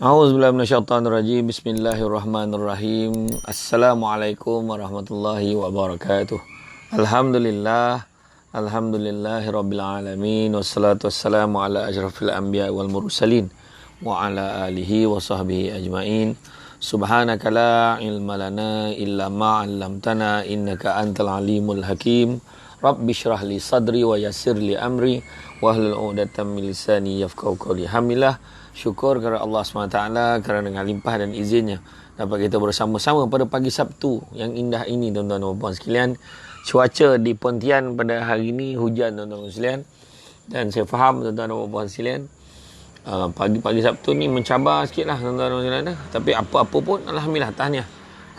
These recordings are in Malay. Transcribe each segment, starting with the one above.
A'udzubillahi minasyaitonirrajim. Bismillahirrahmanirrahim. Assalamualaikum warahmatullahi wabarakatuh. Alhamdulillah. Alhamdulillahirabbil alamin. Wassalatu wassalamu ala asyrafil anbiya wal mursalin wa ala alihi wa sahbihi ajmain. Subhanaka la ilma lana illa ma 'allamtana innaka antal alimul hakim. Rabbi shrah li sadri wa yassir li amri wahlul 'uqdatam min lisani yafqahu qawli. Alhamdulillah, syukur kepada Allah SWT kerana dengan limpah dan izinnya dapat kita bersama-sama pada pagi Sabtu yang indah ini, tuan-tuan dan puan sekalian. Cuaca di Pontian pada hari ini hujan, tuan-tuan dan sekalian, dan saya faham tuan-tuan dan puan sekalian, pagi-pagi Sabtu ni mencabar sikit lah, tuan-tuan dan sekalian. Tapi apa-apa pun alhamdulillah, tahniah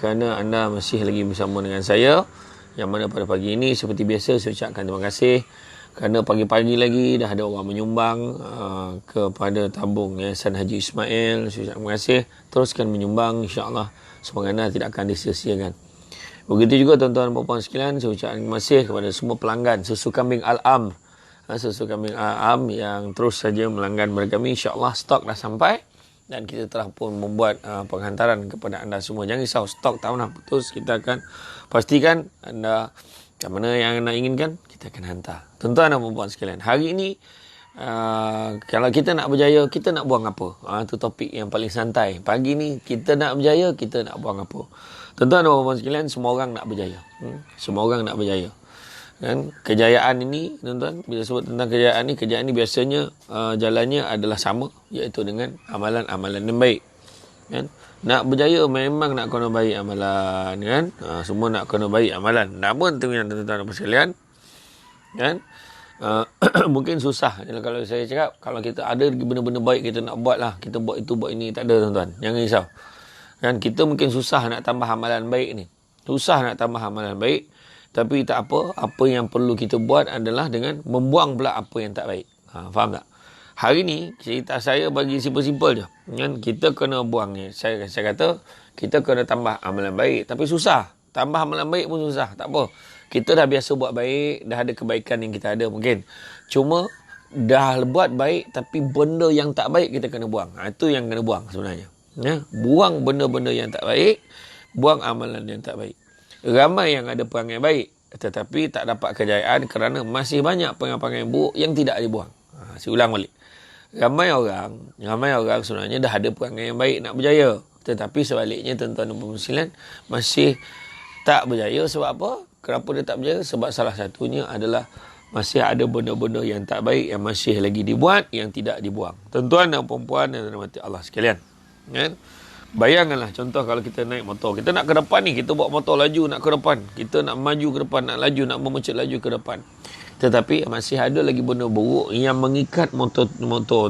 kerana anda masih lagi bersama dengan saya, yang mana pada pagi ini seperti biasa saya ucapkan terima kasih kerana pagi-pagi lagi dah ada orang menyumbang kepada tabung Yayasan Haji Ismail. Saya ucapkan terima kasih. Teruskan menyumbang, insya-Allah semoga anda tidak akan disia-siakan. Begitu juga tuan-tuan dan puan sekalian, saya ucapkan terima kasih kepada semua pelanggan susu kambing Al-Am. Susu kambing Al-Am yang terus saja melanggan kepada kami. InsyaAllah stok dah sampai dan kita telah pun membuat penghantaran kepada anda semua. Jangan risau, stok tak pernah putus. Kita akan pastikan anda macam mana yang anda inginkan, kita akan hantar. Tuan-tuan dan puan sekalian, hari ini kalau kita nak berjaya, kita nak buang apa? Itu topik yang paling santai. Pagi ni kita nak berjaya, kita nak buang apa? Tuan-tuan dan puan sekalian, semua orang nak berjaya. Semua orang nak berjaya. Kan? Kejayaan ini, tuan-tuan, bila sebut tentang kejayaan ni biasanya jalannya adalah sama, iaitu dengan amalan-amalan yang baik. Kan? Nak berjaya memang nak kena baik amalan, kan? Semua nak kena baik amalan. Namun tuan-tuan dan puan sekalian, kan? Mungkin susah kalau saya cakap, kalau kita ada benda-benda baik kita nak buat lah, kita buat itu buat ini, tak ada, tuan-tuan, jangan risau. Kan, kita mungkin susah nak tambah amalan baik ni, susah nak tambah amalan baik, tapi tak apa yang perlu kita buat adalah dengan membuang pula apa yang tak baik. Faham tak? Hari ni cerita saya bagi simple-simple je, kan? Kita kena buang ni. Saya kata kita kena tambah amalan baik, tapi susah. Tambah amalan baik pun susah. Tak apa, kita dah biasa buat baik, dah ada kebaikan yang kita ada mungkin. Cuma dah buat baik, tapi benda yang tak baik kita kena buang. Itu yang kena buang sebenarnya. Ya? Buang benda-benda yang tak baik, buang amalan yang tak baik. Ramai yang ada perangai baik, tetapi tak dapat kejayaan kerana masih banyak perangai-perangai buruk yang tidak dibuang. Saya ulang balik. Ramai orang sebenarnya dah ada perangai yang baik nak berjaya, tetapi sebaliknya tuan-tuan dan puan sekalian masih tak berjaya. Sebab apa? Kenapa dia tak berjaya? Sebab salah satunya adalah masih ada benda-benda yang tak baik yang masih lagi dibuat, yang tidak dibuang. Tuan-tuan dan puan-puan yang dirahmati Allah sekalian, kan? Bayangkanlah contoh kalau kita naik motor, kita nak ke depan ni, kita bawa motor laju nak ke depan, kita nak maju ke depan, nak laju, nak memecut laju ke depan, tetapi masih ada lagi benda buruk yang mengikat motor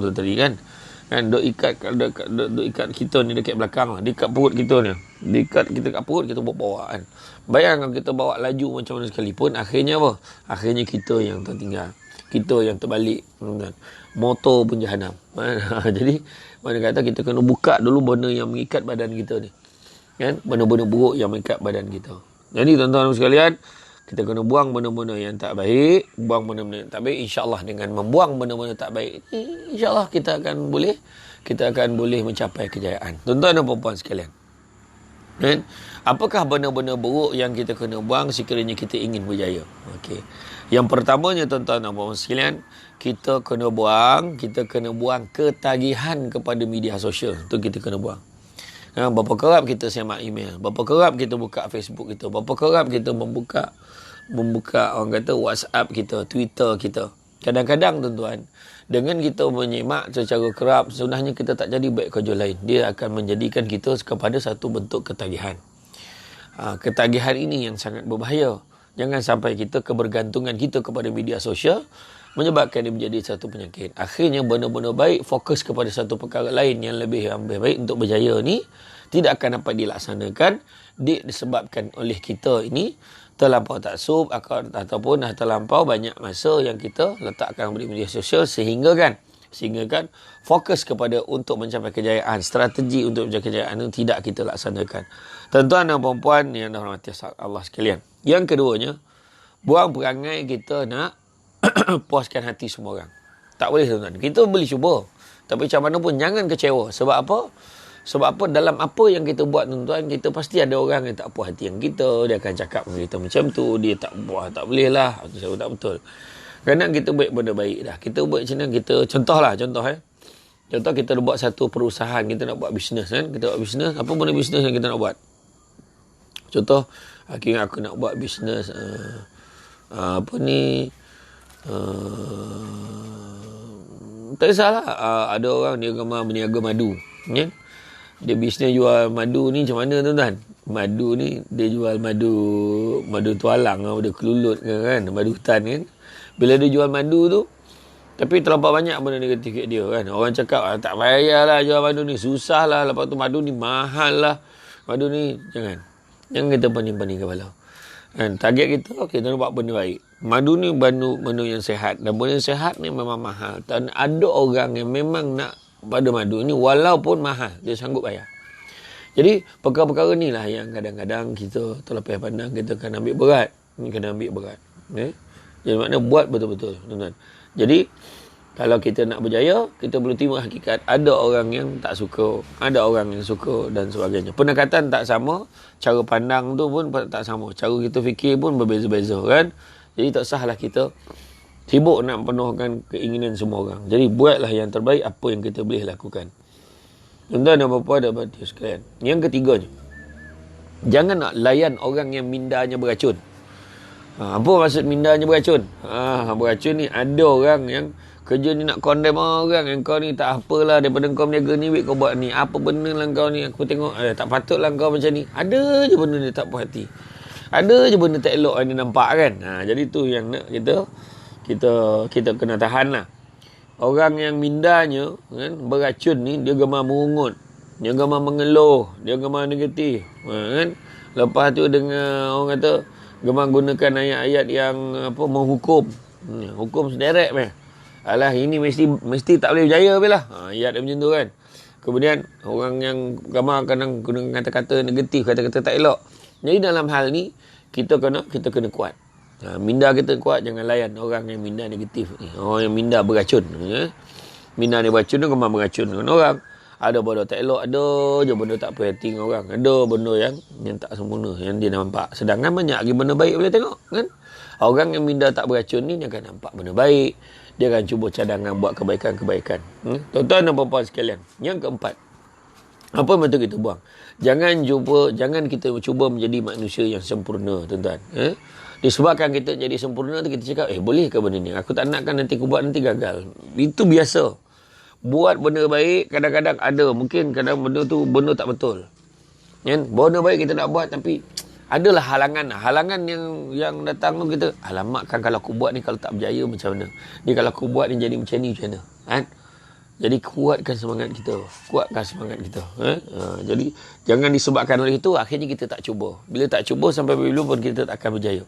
tu tadi, kan? Duk ikat kita ni dekat belakang lah, diikat perut kita ni, diikat kita kat perut, kita bawa kan. Bayangkan kita bawa laju macam mana sekalipun, akhirnya apa? Akhirnya kita yang tertinggal, kita yang terbalik, motor pun jahanam. Jadi mana kata kita kena buka dulu benda yang mengikat badan kita ni, kan? Benda-benda buruk yang mengikat badan kita. Jadi tuan-tuan sekalian, kita kena buang benda-benda yang tak baik, buang benda-benda yang tak baik. InsyaAllah dengan membuang benda-benda tak baik, InsyaAllah kita akan boleh mencapai kejayaan. Tuan-tuan dan puan-puan sekalian, kan? Apakah benda-benda buruk yang kita kena buang sekiranya kita ingin berjaya? Okey. Yang pertamanya tuan-tuan dan puan-puan sekalian, kita kena buang ketagihan kepada media sosial. Itu kita kena buang. Berapa kerap kita semak email, berapa kerap kita buka Facebook kita, berapa kerap kita membuka orang kata WhatsApp kita, Twitter kita. Kadang-kadang tuan-tuan, dengan kita menyemak secara kerap, sebenarnya kita tak jadi baik kerja lain. Dia akan menjadikan kita kepada satu bentuk ketagihan. Ketagihan ini yang sangat berbahaya. Jangan sampai kita kebergantungan kita kepada media sosial menyebabkan dia menjadi satu penyakit. Akhirnya benda-benda baik, fokus kepada satu perkara lain yang lebih baik untuk berjaya ni tidak akan dapat dilaksanakan disebabkan oleh kita ini terlampau taksub ataupun dah terlampau banyak masa yang kita letakkan di media sosial sehingga kan fokus kepada untuk mencapai kejayaan, strategi untuk mencapai kejayaan itu tidak kita laksanakan. Tuan-tuan dan puan-puan yang dirahmati Allah sekalian. Yang keduanya, buang perangai kita nak puaskan hati semua orang. Tak boleh tuan-tuan. Kita boleh cuba, Tapi macam mana pun jangan kecewa. Sebab apa? Sebab apa? Dalam apa yang kita buat tuan-tuan, kita pasti ada orang yang tak puas hati yang kita. Dia akan cakap dengan kita macam tu. Dia tak puas, tak boleh lah. Itu tak betul. Kerana kita buat benda baik dah. Kita buat macam mana? Kita, contoh. Contoh kita nak buat satu perusahaan. Kita nak buat bisnes kan. Kita buat bisnes. Apa benda bisnes yang kita nak buat? Contoh, akhirnya aku nak buat bisnes. Tak kisahlah. Ada orang dia gemar berniaga madu. Ya? Dia bisnes jual madu ni macam mana tuan-tuan? Madu ni dia jual madu tualang, madu kelulut kan, madu hutan kan. Bila dia jual madu tu, tapi terlampau banyak benda negatif kat dia kan. Orang cakap tak payahlah jual madu ni, susah lah, lepas tu madu ni mahal lah. Madu ni jangan kita pening-pening kepala. Kan, target kita nak buat benda baik. Madu ni benda yang sehat, dan benda yang sehat ni memang mahal. Dan ada orang yang memang nak pada madu ni walaupun mahal, dia sanggup bayar. Jadi perkara-perkara ni lah yang kadang-kadang kita terlepas pandang, kita kena ambil berat. Jadi makna buat betul-betul, tuan-tuan. Jadi kalau kita nak berjaya, kita perlu terima hakikat ada orang yang tak suka, ada orang yang suka dan sebagainya. Pendekatan tak sama, cara pandang tu pun tak sama, cara kita fikir pun berbeza-beza kan. Jadi tak sahlah kita sibuk nak penuhkan keinginan semua orang. Jadi buatlah yang terbaik apa yang kita boleh lakukan. Tuan-tuan dan puan-puan dan hadirin sekalian. Yang ketiganya, jangan nak layan orang yang mindanya beracun. Apa maksud mindanya beracun? Beracun ni ada orang yang kerja ni nak condemn orang, yang kau ni tak apalah, daripada kau berniaga ni kau buat ni, apa benda lah kau ni, aku tengok tak patutlah kau macam ni. Ada je benda ni tak puas hati, ada je benda tak elok yang dia nampak kan. Jadi tu yang nak kita kena tahan lah. Orang yang mindanya kan, beracun ni, dia gemar merungut, dia gemar mengeluh, dia gemar negatif kan. Lepas tu dengan orang kata gemar gunakan ayat-ayat yang menghukum, hukum sederek meh. Alah, ini mesti tak boleh berjaya lah. Ayat dia macam tu kan. Kemudian orang yang gemar kadang gunakan kata-kata negatif, kata-kata tak elok. Jadi dalam hal ni kita kena kuat. Minda kita kuat, jangan layan orang yang minda negatif ni. Orang yang minda beracun. Minda ni beracun tu gemar beracun dengan orang. Ada benda tak elok, ada je benda tak puas hati dengan orang. Ada benda yang tak sempurna yang dia nampak. Sedangkan banyak lagi benda baik boleh tengok kan. Orang yang minda tak beracun ni dia akan nampak benda baik. Dia akan cuba cadangan buat kebaikan-kebaikan. Tuan-tuan dan puan-puan sekalian. Yang keempat, apa yang betul kita buang? Jangan kita cuba menjadi manusia yang sempurna, tuan-tuan. Disebabkan kita jadi sempurna tu, kita cakap, boleh ke benda ni? Aku tak nakkan nanti aku buat, nanti gagal. Itu biasa. Buat benda baik, kadang-kadang ada. Mungkin kadang benda tu benda tak betul. Benda baik kita nak buat, tapi adalah halangan. Halangan yang datang tu kita, alamak kan kalau aku buat ni, kalau tak berjaya macam mana? Ni kalau aku buat ni jadi macam ni, macam mana? Kan? Jadi kuatkan semangat kita. Jadi jangan disebabkan oleh itu, akhirnya kita tak cuba. Bila tak cuba, sampai bila pun kita tak akan berjaya.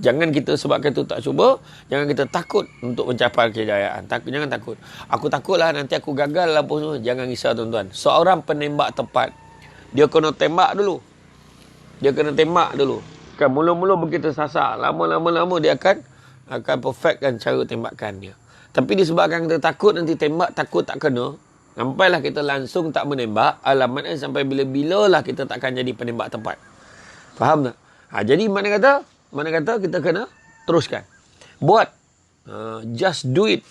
Jangan kita sebabkan itu tak cuba. Jangan kita takut untuk mencapai kejayaan. Jangan takut. Aku takutlah nanti aku gagal lah pun. Jangan risau tuan-tuan. Seorang penembak tepat, dia kena tembak dulu. Kan mula-mula begitu sasak. Lama-lama dia akan perfectkan cara tembakan dia. Tapi disebabkan kita takut nanti tembak, takut tak kena, sampailah kita langsung tak menembak, alamatnya sampai bila-bila lah kita takkan jadi penembak tepat. Faham tak? Jadi mana kata kita kena teruskan. Buat. Just do it.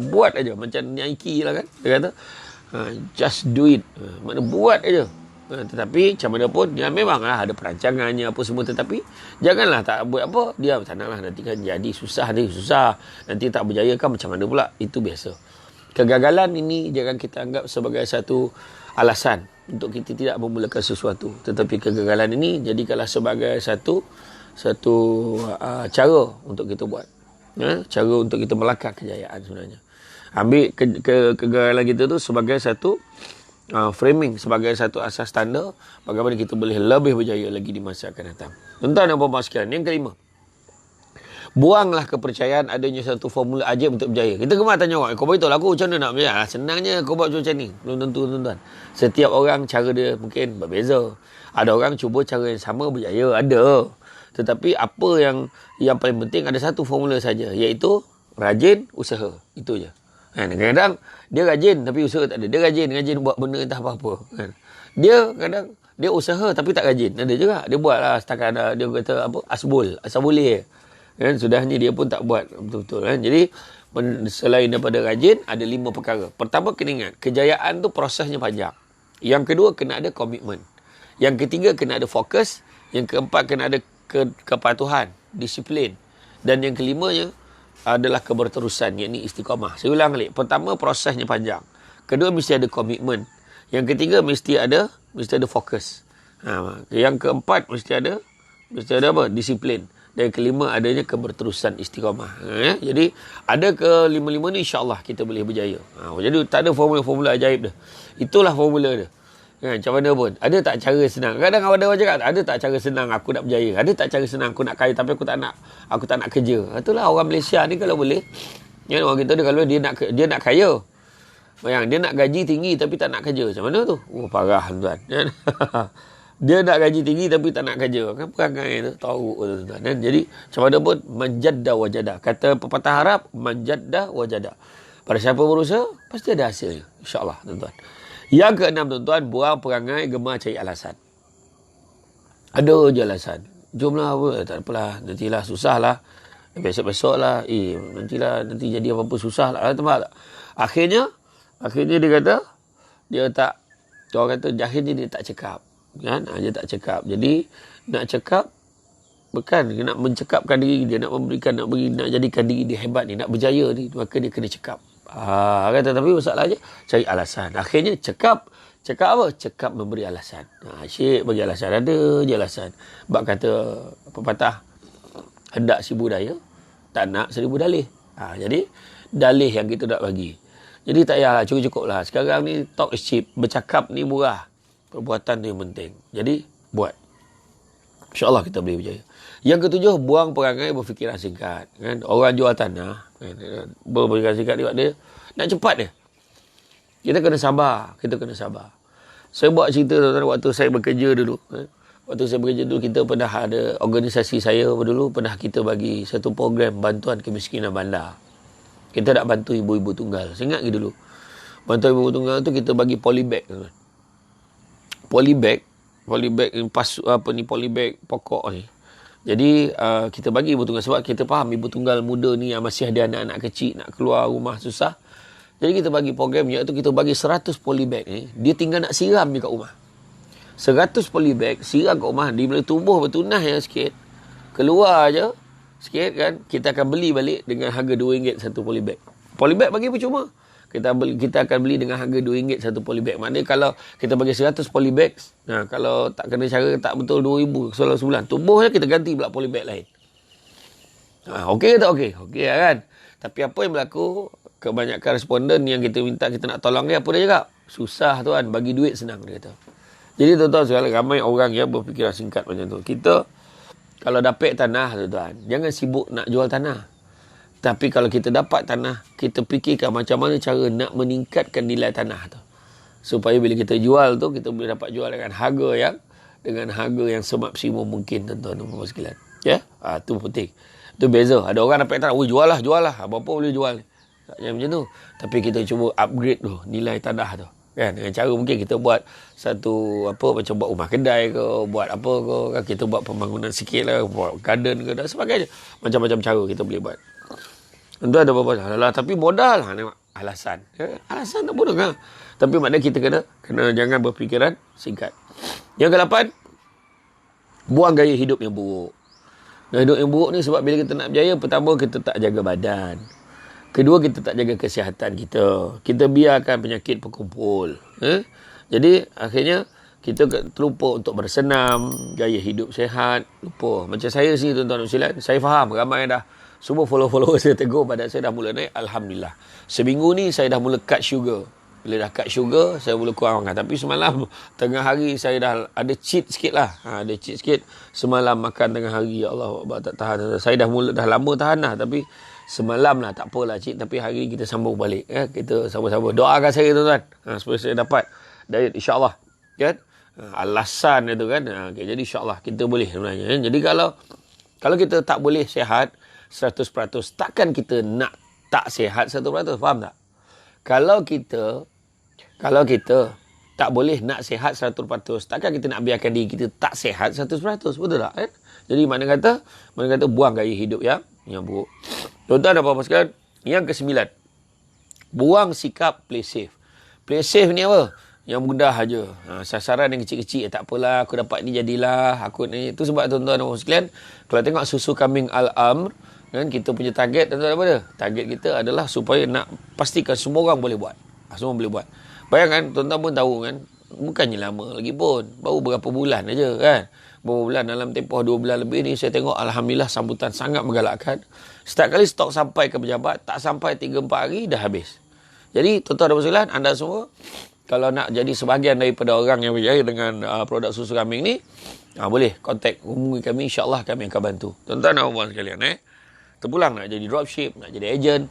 Buat aja. Macam Nike lah kan. Dia kata, just do it. Maknanya buat aja. Tetapi macam mana pun, dia memanglah ada perancangannya apa semua, tetapi janganlah tak buat apa, dia tak naklah nanti kan jadi susah, nanti tak berjaya kan macam mana pula. Itu biasa. Kegagalan ini jangan kita anggap sebagai satu alasan untuk kita tidak memulakan sesuatu, tetapi kegagalan ini jadikanlah sebagai satu cara untuk kita buat, cara untuk kita melangkah kejayaan sebenarnya. Ambil kegagalan kita tu sebagai satu framing, sebagai satu asas tanda bagaimana kita boleh lebih berjaya lagi di masa akan datang. Tuan-tuan dan puan-puan sekalian, yang kelima, buanglah kepercayaan adanya satu formula ajaib untuk berjaya. Kita gemar tanya orang, kau beritahu aku macam mana nak berjaya? Senangnya kau buat macam ni. Belum tentu, tuan-tuan. Setiap orang cara dia mungkin berbeza. Ada orang cuba cara yang sama berjaya, ada. Tetapi apa yang paling penting, ada satu formula saja, iaitu rajin usaha. Itu je. Kan? Kadang-kadang dia rajin tapi usaha tak ada. Dia rajin buat benda entah apa-apa. Kan? Dia kadang dia usaha tapi tak rajin. Ada juga. Dia buat lah setakat ada. Dia kata apa? Asal boleh. Kan? Sudahnya dia pun tak buat betul-betul. Kan? Jadi selain daripada rajin, ada 5 perkara. Pertama, kena ingat, kejayaan tu prosesnya panjang. Yang kedua, kena ada komitmen. Yang ketiga, kena ada fokus. Yang keempat, kena ada kepatuhan, disiplin. Dan yang kelimanya adalah keberterusan, yakni istiqamah. Saya ulang balik. Pertama, prosesnya panjang. Kedua, mesti ada komitmen. Yang ketiga, mesti ada fokus. Yang keempat, mesti ada apa? Disiplin. Dan kelima, adanya keberterusan istiqamah. Jadi, ada ke-5 ni insyaAllah kita boleh berjaya. Jadi, tak ada formula ajaib dah. Itulah formula dia. Macam mana pun. Ada tak cara senang? Kadang ada orang cakap, ada tak cara senang aku nak berjaya? Ada tak cara senang aku nak kaya tapi aku tak nak kerja? Itulah orang Malaysia ni kalau boleh. Orang kita ni kalau dia nak kaya. Bayang, dia nak gaji tinggi tapi tak nak kerja. Macam mana tu? Parah tuan. Dia nak gaji tinggi tapi tak nak kerja. Kan perangai tu tahu tuan. Jadi macam mana pun manjadda wajada. Kata pepatah Arab, manjadda wajada. Pada siapa berusaha pasti ada hasilnya. InsyaAllah tuan-tuan. Yang keenam tuan-tuan, buang perangai gemar cari alasan. Ada je alasan. Jomlah apa, tak apalah, nantilah susah lah. Besok-besok lah. Nantilah, nanti jadi apa-apa susah lah. Tempat tak? Akhirnya dia kata, orang kata jahil dia tak cakap. Kan? Dia tak cakap. Jadi, nak cakap, bukan, nak mencekapkan diri dia, nak jadikan diri dia hebat ni, nak berjaya ni, maka dia kena cakap. Kata, tapi masalahnya, cari alasan. Akhirnya, cakap apa? Cakap memberi alasan. Syekh bagi alasan. Ada je alasan. Sebab kata, pepatah, hendak si budaya, tak nak 1000 dalih. Jadi, dalih yang kita nak bagi. Jadi, tak payahlah, cukup-cukup lah. Sekarang ni, talk is cheap. Bercakap ni murah. Perbuatan tu yang penting. Jadi, buat. InsyaAllah kita boleh berjaya. Yang ketujuh, buang perangai berfikiran singkat. Kan? Orang jual tanah, kan? Berfikiran singkat dia nak cepat dia. Kita kena sabar. Saya buat cerita waktu saya bekerja dulu. Kan? Waktu saya bekerja dulu, kita pernah ada organisasi saya dulu, pernah kita bagi satu program bantuan kemiskinan bandar. Kita nak bantu ibu-ibu tunggal. Saya ingat dulu. Bantuan ibu-ibu tunggal tu kita bagi polybag. Polybag polybag pokok ni. Jadi kita bagi ibu tunggal sebab kita faham ibu tunggal muda ni yang masih ada anak-anak kecil nak keluar rumah susah. Jadi kita bagi program iaitu kita bagi 100 polybag ni, dia tinggal nak siram je kat rumah. 100 polybag siram kat rumah, dia bila tumbuh bertunah ya sikit, keluar je sikit kan, kita akan beli balik dengan harga RM2 satu polybag. Polybag bagi percuma. Kita akan beli dengan harga RM2 satu polybag. Maknanya kalau kita bagi 100 polybag, kalau tak kena cara tak betul RM2,000 selama sebulan. Tumbuhnya kita ganti pula polybag lain. Okey ke tak okey? Okey kan? Tapi apa yang berlaku, kebanyakan responden yang kita minta kita nak tolong dia, apa dia cakap? Susah tuan, bagi duit senang dia kata. Jadi tuan-tuan sekalian, ramai orang yang berfikiran singkat macam tu. Kita kalau dapat tanah tuan, jangan sibuk nak jual tanah. Tapi kalau kita dapat tanah, kita fikirkan macam mana cara nak meningkatkan nilai tanah tu. Supaya bila kita jual tu, kita boleh dapat jual dengan harga yang semaksimum mungkin, tuan-tuan sekalian. Ya? Tu penting. Tu beza. Ada orang dapat tanah, jual lah. Berapa boleh jual ni? Tak macam tu. Tapi kita cuba upgrade tu, nilai tanah tu. Kan? Dengan cara mungkin kita buat satu, macam buat rumah kedai ke, buat apa ke, kan? Kita buat pembangunan sikit lah, buat garden ke, dan sebagainya. Macam-macam cara kita boleh buat. Tentu ada apa-apa. Tapi modal lah. Alasan. Alasan tak bodoh kan? Tapi maknanya kita kena jangan berfikiran singkat. Yang ke-8, buang gaya hidup yang buruk. Gaya hidup yang buruk ni sebab bila kita nak berjaya, pertama kita tak jaga badan. Kedua, kita tak jaga kesihatan kita. Kita biarkan penyakit berkumpul. Jadi akhirnya kita terlupa untuk bersenam, gaya hidup sehat, lupa. Macam saya sini tuan-tuan dan puan, saya faham ramai dah semua follower saya tegur badan saya dah mula naik. Alhamdulillah. Seminggu ni saya dah mula cut sugar. Bila dah cut sugar, saya mula kurang makan. Tapi semalam, tengah hari saya dah ada cheat sikit lah. Ada cheat sikit. Semalam makan tengah hari. Ya Allah, tak tahan. Saya dah lama tahan lah. Tapi semalam lah, tak apalah cheat. Tapi hari kita sambung balik. Kita sama-sama. Doakan saya tuan-tuan. Supaya saya dapat diet insyaAllah. Kan? Alasan itu kan. Jadi insyaAllah kita boleh sebenarnya. Jadi kalau kita tak boleh sihat 100%, takkan kita nak tak sihat 100%, faham tak? Kalau kita tak boleh nak sihat 100%, takkan kita nak biarkan diri kita tak sihat 100%, betul tak? Jadi mana kata buang gaya hidup yang buruk. Tuan-tuan dan puan-puan sekalian, yang ke-9, buang sikap play safe. Play safe ni apa? Yang mudah aja. Sasaran yang kecil-kecil, tak apalah, aku dapat ni jadilah, aku ni. Itu sebab tuan-tuan dan puan-puan sekalian, kalau tengok susu kambing Al-Amr, kan, kita punya target, tuan-tuan apa dia? Target kita adalah supaya nak pastikan semua orang boleh buat. Semua boleh buat. Bayangkan, tuan-tuan pun tahu kan, bukannya lama lagi pun. Baru berapa bulan aja kan. Berapa bulan, dalam tempoh 2 bulan lebih ni, saya tengok Alhamdulillah sambutan sangat menggalakkan. Setiap kali stok sampai ke pejabat, tak sampai 3-4 hari, dah habis. Jadi, tuan-tuan dan puan-puan, anda semua, kalau nak jadi sebahagian daripada orang yang berjaya dengan produk susu kambing ni, boleh kontak hubungi kami, insyaAllah kami akan bantu. Tuan-tuan dan puan-puan sekalian, terpulang nak jadi dropship, nak jadi agent,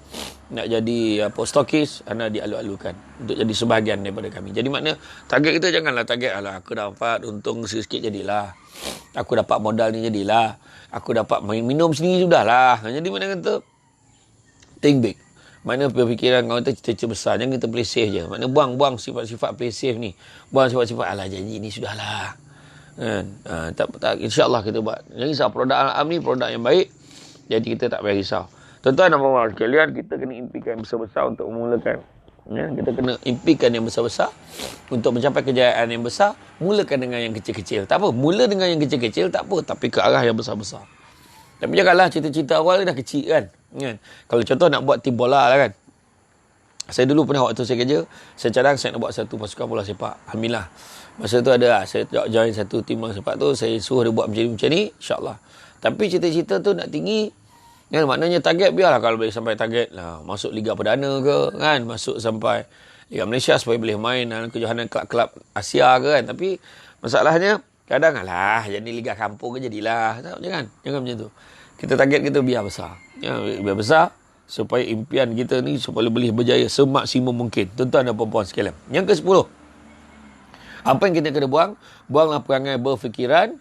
nak jadi stokis, anda dialu-alukan untuk jadi sebahagian daripada kami. Jadi makna target kita janganlah target aku dapat untung sikit jadilah, aku dapat modal ni jadilah, aku dapat minum sendiri sudahlah. Jadi mana kata think big. Mana berfikiran kau kata cita-cita besar, jangan kita play safe je. Makna buang sifat-sifat play safe ni, buang sifat-sifat janji ni sudahlah kan. Tak insya-Allah kita buat. Jangan risau, produk Al-Am ni produk yang baik. Jadi kita tak payah risau. Tuan-tuan dan puan-puan sekalian, kita kena impikan yang besar-besar untuk memulakan. Kita kena impikan yang besar-besar untuk mencapai kejayaan yang besar. Mulakan dengan yang kecil-kecil. Tak apa, mula dengan yang kecil-kecil tak apa, tapi ke arah yang besar-besar. Tapi janganlah cita-cita awal dah kecil kan. Kalau contoh nak buat tim bola lah kan. Saya dulu pernah waktu saya kerja, saya cadang saya nak buat satu pasukan bola sepak. Alhamdulillah. Masa tu ada saya join satu tim bola sepak tu, saya suruh dia buat macam ni, insya-Allah. Tapi cita-cita tu nak tinggi. Kan, maknanya target biarlah kalau boleh sampai target lah, masuk Liga Perdana ke kan, masuk sampai Liga Malaysia supaya boleh main dalam kejohanan kelab-kelab Asia ke kan. Tapi masalahnya kadang jadi Liga Kampung ke jadilah. Jangan macam tu. Kita target kita biar besar. Biar besar supaya impian kita ni supaya boleh berjaya semaksimum mungkin. Tuan-tuan dan puan-puan sekalian. Yang ke-10. Apa yang kita kena buang? Buanglah perangai berfikiran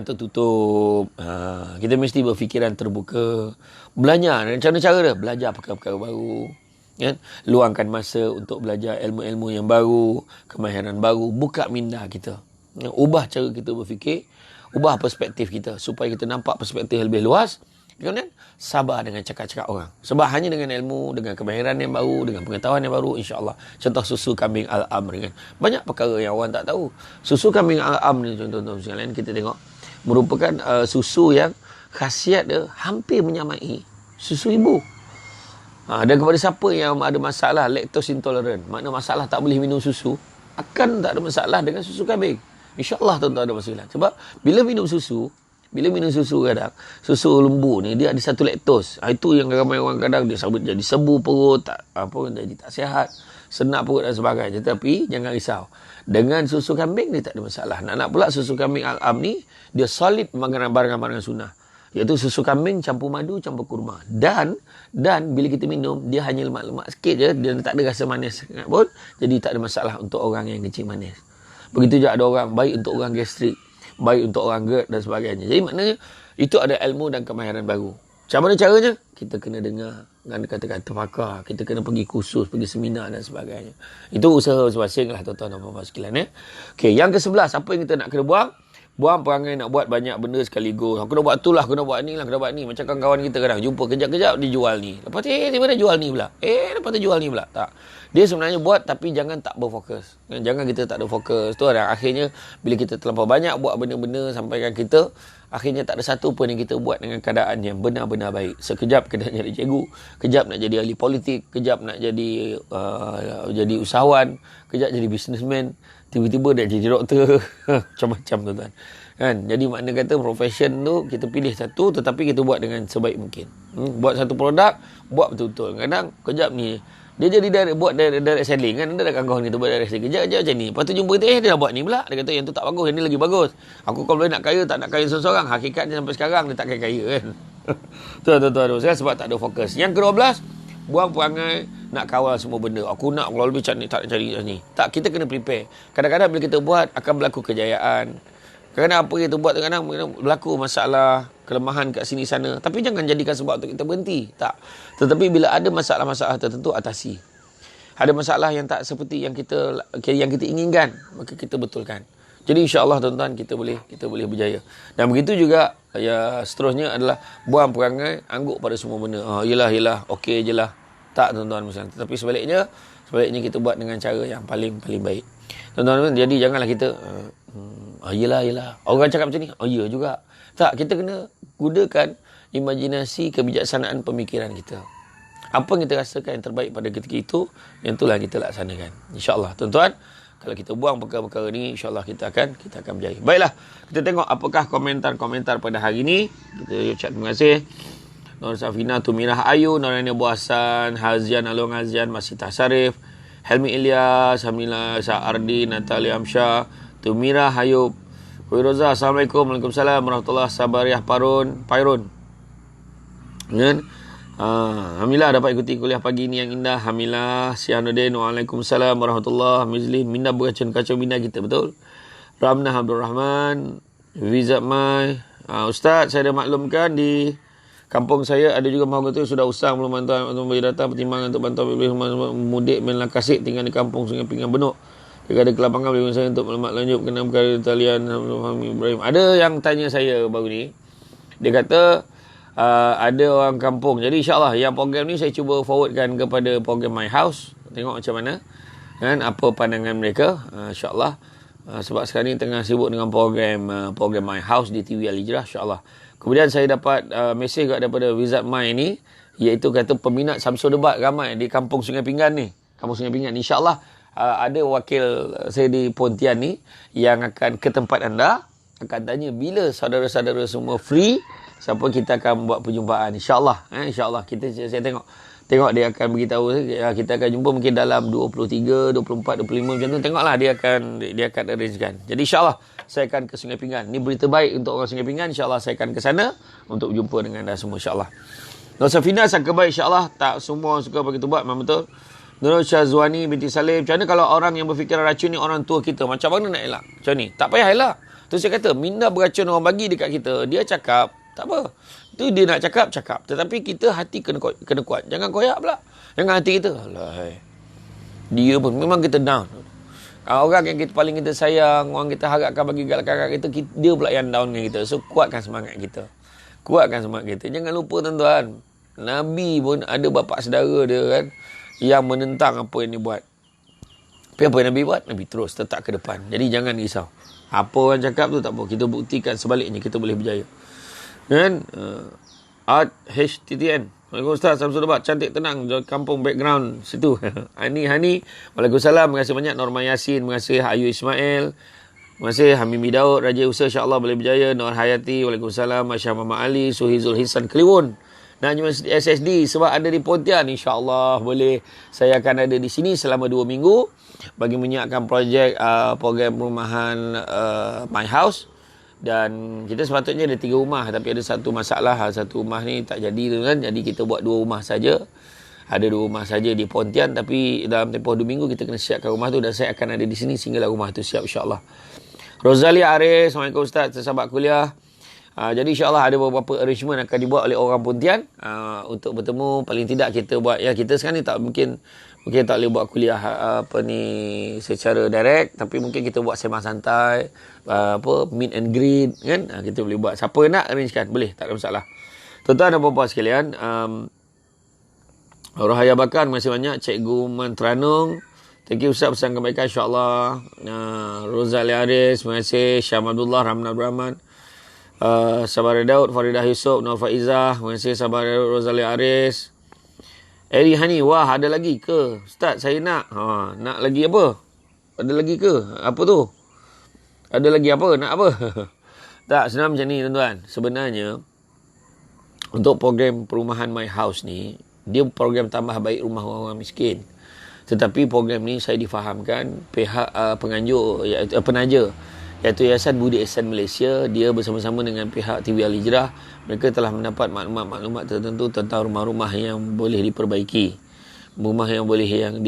tertutup. Kita mesti berfikiran terbuka. Belajar. Macam mana cara dia? Belajar perkara-perkara baru. Kan? Luangkan masa untuk belajar ilmu-ilmu yang baru. Kemahiran baru. Buka minda kita. Ubah cara kita berfikir. Ubah perspektif kita. Supaya kita nampak perspektif yang lebih luas. Kemudian sabar dengan cakap-cakap orang. Sebab hanya dengan ilmu, dengan kemahiran yang baru, dengan pengetahuan yang baru, insya-Allah. Contoh susu kambing Al-Amr kan. Banyak perkara yang orang tak tahu. Susu kambing Al-Amr ni contoh-contoh sekalian kita tengok merupakan susu yang khasiat dia hampir menyamai susu ibu. Dan kepada siapa yang ada masalah lactose intolerant, makna masalah tak boleh minum susu, akan tak ada masalah dengan susu kambing. Insya-Allah tuan-tuan ada masalah. Sebab bila minum susu kadang, susu lembu ni dia ada satu laktos. Itu yang ramai orang kadang dia sabut jadi sebu perut, jadi tak sihat, senak perut dan sebagainya. Tetapi jangan risau. Dengan susu kambing dia tak ada masalah. Nak pula susu kambing Al-Am ni dia solid barang-barang sunnah. Iaitu susu kambing campur madu, campur kurma. Dan bila kita minum dia hanya lemak-lemak sikit je, dia tak ada rasa manis sangat pun. Jadi tak ada masalah untuk orang yang kencing manis. Begitu juga ada orang baik untuk orang gastrik, baik untuk orang GERD dan sebagainya. Jadi maknanya itu ada ilmu dan kemahiran baru. Macam mana caranya? Kita kena dengar dengan kata-kata pakar. Kita kena pergi kursus, pergi seminar dan sebagainya. Itu usaha masing-masing lah tuan-tuan dan puan-puan sekalian. Okey, yang ke-11, apa yang kita nak kena buang? Buang perangai nak buat banyak benda sekaligus. Aku nak buat tu lah, aku nak buat ni lah, aku nak buat ni. Macam kawan-kawan kita kadang jumpa kejap-kejap dia jual ni. Lepas tu tiba-tiba dia jual ni pula. Lepas tu jual ni pula. Tak. Dia sebenarnya buat tapi jangan tak berfokus. Jangan kita tak ada fokus. Tu ada akhirnya bila kita terlampau banyak buat benda-benda sampaikan kita, akhirnya tak ada satu pun yang kita buat dengan keadaan yang benar-benar baik. Sekejap kita nak jadi cikgu, kejap nak jadi ahli politik, kejap nak jadi usahawan, kejap jadi businessman, tiba-tiba dah jadi doktor. Macam-macam tuan-tuan. Kan? Jadi makna kata profession tu kita pilih satu tetapi kita buat dengan sebaik mungkin. Buat satu produk, buat betul-betul. Kadang kejap ni dia jadi buat direct selling kan. Ada kawan-kawan kita buat direct selling. Kejap macam ni. Lepas tu jumpa kita, dia dah buat ni pula. Dia kata yang tu tak bagus, yang ni lagi bagus. Aku kalau boleh nak kaya, tak nak kaya seorang-seorang. Hakikatnya sampai sekarang dia tak kaya kan. Tuan-tuan. Sebab tak ada fokus. Yang ke-12, buang perangai nak kawal semua benda. Aku nak kalau lebih cari, tak nak cari ni. Tak, kita kena prepare. Kadang-kadang bila kita buat, akan berlaku kejayaan. Kadang-kadang apa kita buat, kadang-kadang berlaku masalah, kelemahan kat sini sana. Tapi jangan jadikan sebab untuk kita berhenti. Tak. Tetapi bila ada masalah-masalah tertentu, atasi. ada masalah yang tak seperti yang kita inginkan, maka kita betulkan. Jadi insya-Allah tuan-tuan kita boleh berjaya. Dan begitu juga ya seterusnya adalah buang perangai angguk pada semua benda. Yelah, okey je lah. Tak tuan-tuan misalnya. Tetapi sebaliknya kita buat dengan cara yang paling baik. Tuan-tuan, jadi janganlah kita yelah. Orang cakap macam ni, ya juga. Tak, kita kena gunakan imajinasi, kebijaksanaan pemikiran kita. Apa yang kita rasakan yang terbaik pada ketika itu, yang itulah kita laksanakan. InsyaAllah. Tuan-tuan, kalau kita buang perkara-perkara ni, insyaAllah kita akan berjaya. Baiklah, kita tengok apakah komentar-komentar pada hari ni. Kita ucap terima kasih. Nur Safina, Tumirah Ayu, Norani Abu Hassan, Hazian Alung Hazian, Masita Sarif, Helmi Ilyas, Hamila Sa'ardi, Natalia Amsyah, Tumirah Hayub, Huiroza, Assalamualaikum, Waalaikumsalam, Warahmatullahi Sabariah Pairun. Kan? Alhamdulillah dapat ikuti kuliah pagi ni yang indah. Alhamdulillah. Syahanuddin, Waalaikumsalam, Warahmatullahi Mizli, Minda berkacau Minda kita, betul? Ramnah Abdul Rahman, Vizat Mai. Ustaz, saya dah maklumkan di kampung saya ada juga mahu betul sudah usang belum bantuan untuk beri datang pertimbangan untuk bantuan mudik melakasik tinggal di kampung Sungai Pinggan Benuk. Jika ada kelapangan bagi saya untuk melemak lanjut kena perkara talian Ibrahim. Ada yang tanya saya baru ni. Dia kata ada orang kampung. Jadi insyaAllah yang program ni saya cuba forwardkan kepada program My House. Tengok macam mana. Kan, apa pandangan mereka. InsyaAllah. Sebab sekarang ni tengah sibuk dengan program My House di TV Al-Hijrah. InsyaAllah. Kemudian saya dapat mesej daripada Wizard My ni. Iaitu kata peminat Samsul Debat ramai di kampung Sungai Pinggan ni. Kampung Sungai Pinggan. InsyaAllah. Ada wakil saya di Pontian ni yang akan ke tempat anda, akan tanya bila saudara-saudara semua free, siapa kita akan buat perjumpaan, insyaAllah. InsyaAllah saya tengok dia akan beritahu kita akan jumpa mungkin dalam 23, 24, 25 macam tu. Tengoklah dia akan arrangekan. Jadi insyaAllah saya akan ke Sungai Pinggan. Ni berita baik untuk orang Sungai Pinggan. InsyaAllah saya akan ke sana untuk berjumpa dengan anda semua, insyaAllah. Nur Safina sangka baik, insyaAllah. Tak semua suka begitu buat, memang betul. Nurul Syazwani binti Salim, macam mana kalau orang yang berfikiran racun ni orang tua kita? Macam mana nak elak? Macam ni? Tak payah elak. Terus saya kata, minda beracun orang bagi dekat kita. Dia cakap, tak apa. Itu dia nak cakap. Tetapi kita hati kena kuat. Jangan koyak pula. Jangan hati kita. Alah, dia pun memang kita down. Orang yang paling kita sayang, orang kita harapkan bagi galak-galak kita, dia pula yang down dengan kita. So, kuatkan semangat kita. Jangan lupa tuan-tuan. Nabi pun ada bapa saudara dia kan, yang menentang apa yang dia buat. Tapi apa yang Nabi buat? Nabi terus tetap ke depan. Jadi jangan risau. Apa orang cakap tu tak apa. Kita buktikan sebaliknya kita boleh berjaya. Kan? Art HTTN. Waalaikumsalam Ustaz Samsul Debat. Cantik tenang. Kampung background situ. Hani. Waalaikumsalam. Terima kasih banyak. Norma Yasin. Terima kasih Ayu Ismail. Terima kasih Hamimi Daud. Raja Usaha insyaAllah boleh berjaya. Nur Hayati. Waalaikumsalam. Masya Muhammad Ali. Suhizul Hisan Kliwon. Dan Universiti SSD sebab ada di Pontian, insyaAllah boleh. Saya akan ada di sini selama 2 minggu bagi menyiapkan projek program perumahan My House. Dan kita sepatutnya ada 3 rumah, tapi ada satu masalah. Satu rumah ni tak jadi tu kan. Jadi kita buat 2 rumah saja. Ada 2 rumah saja di Pontian, tapi dalam tempoh 2 minggu kita kena siapkan rumah tu, dan saya akan ada di sini sehinggalah rumah tu siap, insyaAllah. Rosalia Arif, Assalamualaikum Ustaz, sahabat kuliah. Jadi insyaAllah ada beberapa arrangement akan dibuat oleh orang Pontian untuk bertemu. Paling tidak kita buat, ya kita sekarang ni tak mungkin tak boleh buat kuliah secara direct, tapi mungkin kita buat sembang santai, meet and greet kan. Kita boleh buat. Siapa nak arrangekan boleh, tak ada masalah. Tuan-tuan dan puan-puan sekalian, Rohaya Bakar, terima kasih banyak. Cikgu Mentranung, thank you Ustaz pesan kebaikan, insyaAllah. Rosalia Aris, terima kasih. Syam Abdullah, Ramna Rahman, Sabar Daud, Faridah Yusof, Nur Faizah, terima kasih Sabar Daud, Rosalia Aris. Eri Hani, wah ada lagi ke? Ustaz saya nak. Nak lagi apa? Ada lagi ke? Apa tu? Ada lagi apa? Nak apa? Tak, sebenarnya macam ni tuan-tuan. Sebenarnya untuk program perumahan My House ni, dia program tambah baik rumah orang miskin. Tetapi program ni saya difahamkan pihak penganjur, iaitu penaja, iaitu Yayasan Budi Ihsan Malaysia, dia bersama-sama dengan pihak TV Al-Hijrah, mereka telah mendapat maklumat-maklumat tertentu tentang rumah-rumah yang boleh diperbaiki. Rumah yang boleh yang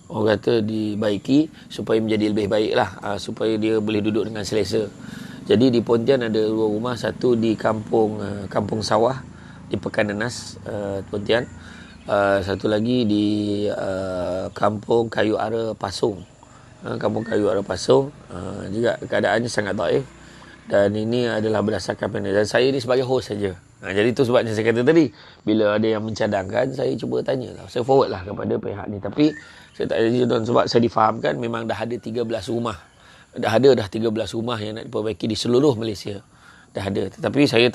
orang kata dibaiki supaya menjadi lebih baiklah, supaya dia boleh duduk dengan selesa. Jadi di Pontian ada 2 rumah, satu di kampung Sawah di Pekan Nanas Pontian. Satu lagi di Kampung Kayu Ara Pasung. Kampung Kayu Ara Pasung juga keadaannya sangat baik. Dan ini adalah berdasarkan panel. Dan saya ni sebagai host saja. Jadi itu sebabnya saya kata tadi, bila ada yang mencadangkan, saya cuba tanya lah. Saya forward lah kepada pihak ni. Tapi saya tak ada, sebab saya difahamkan memang dah ada 13 rumah. Dah 13 rumah yang nak diperbaiki di seluruh Malaysia. Dah ada. Tetapi saya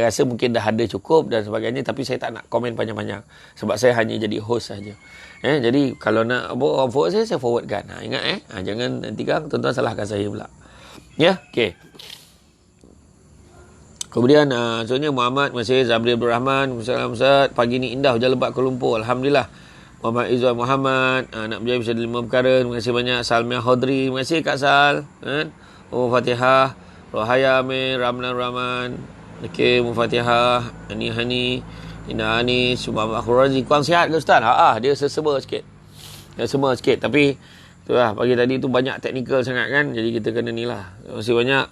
rasa mungkin dah ada cukup dan sebagainya, tapi saya tak nak komen panjang-panjang sebab saya hanya jadi host saja. Jadi kalau nak forward saya forwardkan. Ingat jangan nanti kan tuan-tuan salahkan saya pula. Ya, okey. Kemudian contohnya Muhammad masih Zabri Abdul Rahman, Assalamualaikum Ustaz, pagi ni indah hujan lebat Kuala Lumpur, alhamdulillah. Muhammad Izzuan Muhammad, nak berjaya bisa 5 perkara. Terima kasih banyak. Salmiah Hodri, terima kasih Kak Sal. Fatihah, Rohaya Amir, Ramlan Rahman, okey, Mufatihah, Hani, Ina Anis, Muhammad Akhurazi. Kurang sihat ke Ustaz? Dia sesema sikit. Tapi itulah, pagi tadi tu banyak teknikal sangat kan. Jadi kita kena ni lah. Terima kasih banyak.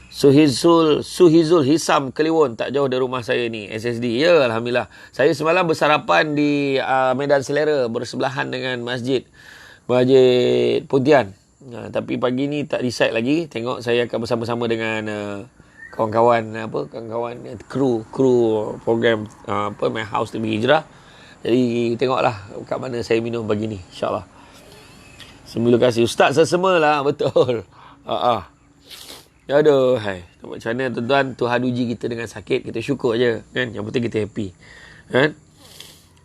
Suhizul Hisam Kliwon, tak jauh dari rumah saya ni, SSD. Ya, alhamdulillah. Saya semalam bersarapan di Medan Selera, bersebelahan dengan Masjid Pontian. Tapi pagi ni tak decide lagi. Tengok saya akan bersama-sama dengan kawan-kawan kru program My House Lebih Hijrah. Jadi tengoklah kat mana saya minum pagi ni, insya-Allah. Terima kasih Ustaz sesama lah, betul. Aduh, macam mana tuan-tuan, Tuhan uji kita dengan sakit, kita syukur je kan. Yang penting kita happy kan.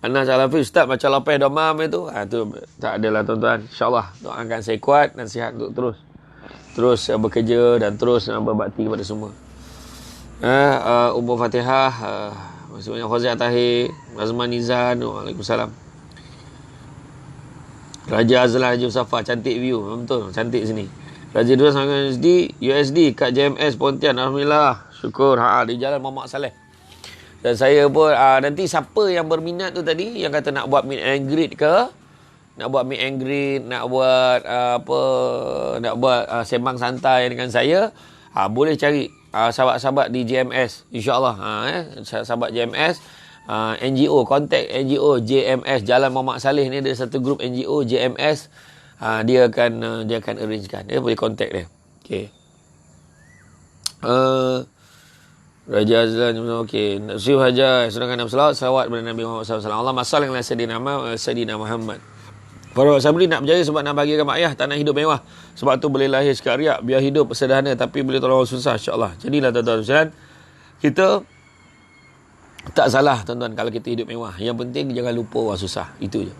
Anas Al-Hafiz, Ustaz macam lapis domam itu. Tu tak adalah tuan-tuan. InsyaAllah doakan saya kuat dan sihat untuk terus bekerja dan terus berbakti kepada semua. Umur Fatihah, masih banyak Fazil Tahir, Azman Nizan, Waalaikumsalam. Raja Azlan Haji Safa, cantik view. Betul, cantik sini. Raja Dua Sangat USD kat JMS Pontian, alhamdulillah. Syukur. Di Jalan Muhammad Saleh. Dan saya pun nanti siapa yang berminat tu tadi, yang kata nak buat meet and greet ke, nak buat nak buat sembang santai dengan saya, boleh cari sahabat-sahabat di JMS, insya-Allah. Sahabat JMS, NGO, kontak NGO JMS Jalan Muhammad Saleh ni, ada satu grup NGO JMS. Dia akan arrangekan. Dia boleh kontak dia. Okey. Raja Azlan, okey. Nasib Hajar, sedangkan Nabi salawat kepada Nabi Muhammad SAW. Allahumma salli ala Sayyidina Muhammad. Para sabri nak berjaya sebab nak bahagiakan mak ayah, tak nak hidup mewah. Sebab tu boleh lahir sikit riak, biar hidup sederhana tapi boleh tolong susah, insya-Allah. Jadilah tuan-tuan sekalian, kita tak salah tuan-tuan kalau kita hidup mewah. Yang penting jangan lupa orang susah. Itu je.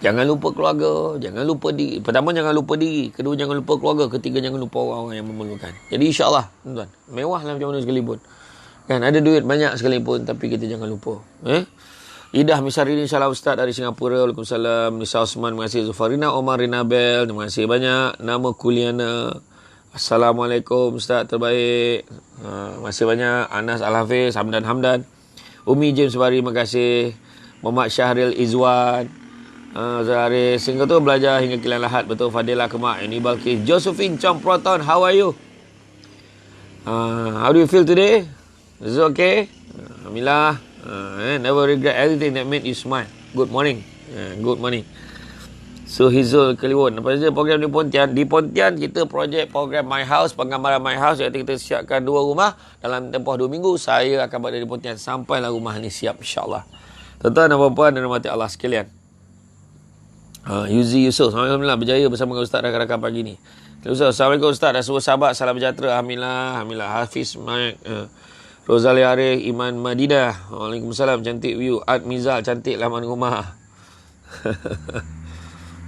Jangan lupa keluarga, jangan lupa diri. Pertama, jangan lupa diri. Kedua, jangan lupa keluarga. Ketiga, jangan lupa orang-orang yang memerlukan. Jadi insya-Allah, tuan-tuan, mewahlah macam mana sekalipun. Kan ada duit banyak sekalipun, tapi kita jangan lupa. Idah Misarini, salam Ustaz dari Singapura. Waalaikumsalam. Nisa Osman, terima kasih. Zufarina Omar Rinabel, terima kasih banyak. Nama Kuliana, Assalamualaikum Ustaz terbaik. Terima kasih banyak. Anas Al-Hafiz, Hamdan. Umi James Bari, terima kasih. Muhammad Syahril Izwan, Zahari Singapura tu belajar hingga Kilan Lahat. Betul. Fadilah Kemak, ini Balkis. Josephine Chong Proton, how are you? How do you feel today? Is it okay? Alhamdulillah. Never regret everything that made you smile. Good morning. Good morning. So Hizul Kliwon, apa saja program di Pontian? Di Pontian kita program My House, penggambaran My House, iaitu kita siapkan 2 rumah dalam tempoh 2 minggu. Saya akan berada di Pontian sampailah rumah ni siap, insya-Allah. Tuan-tuan dan puan-puan dan rahmati Allah sekalian. Yuzi Yusof, alhamdulillah berjaya bersama dengan Ustaz rakan-rakan pagi ni. Assalamualaikum Ustaz dan semua sahabat, salam sejahtera. Alhamdulillah. Hafiz Mike, Rozali Arif, Iman Madinah, Waalaikumsalam, cantik view. Ad Mizal, cantik laman rumah.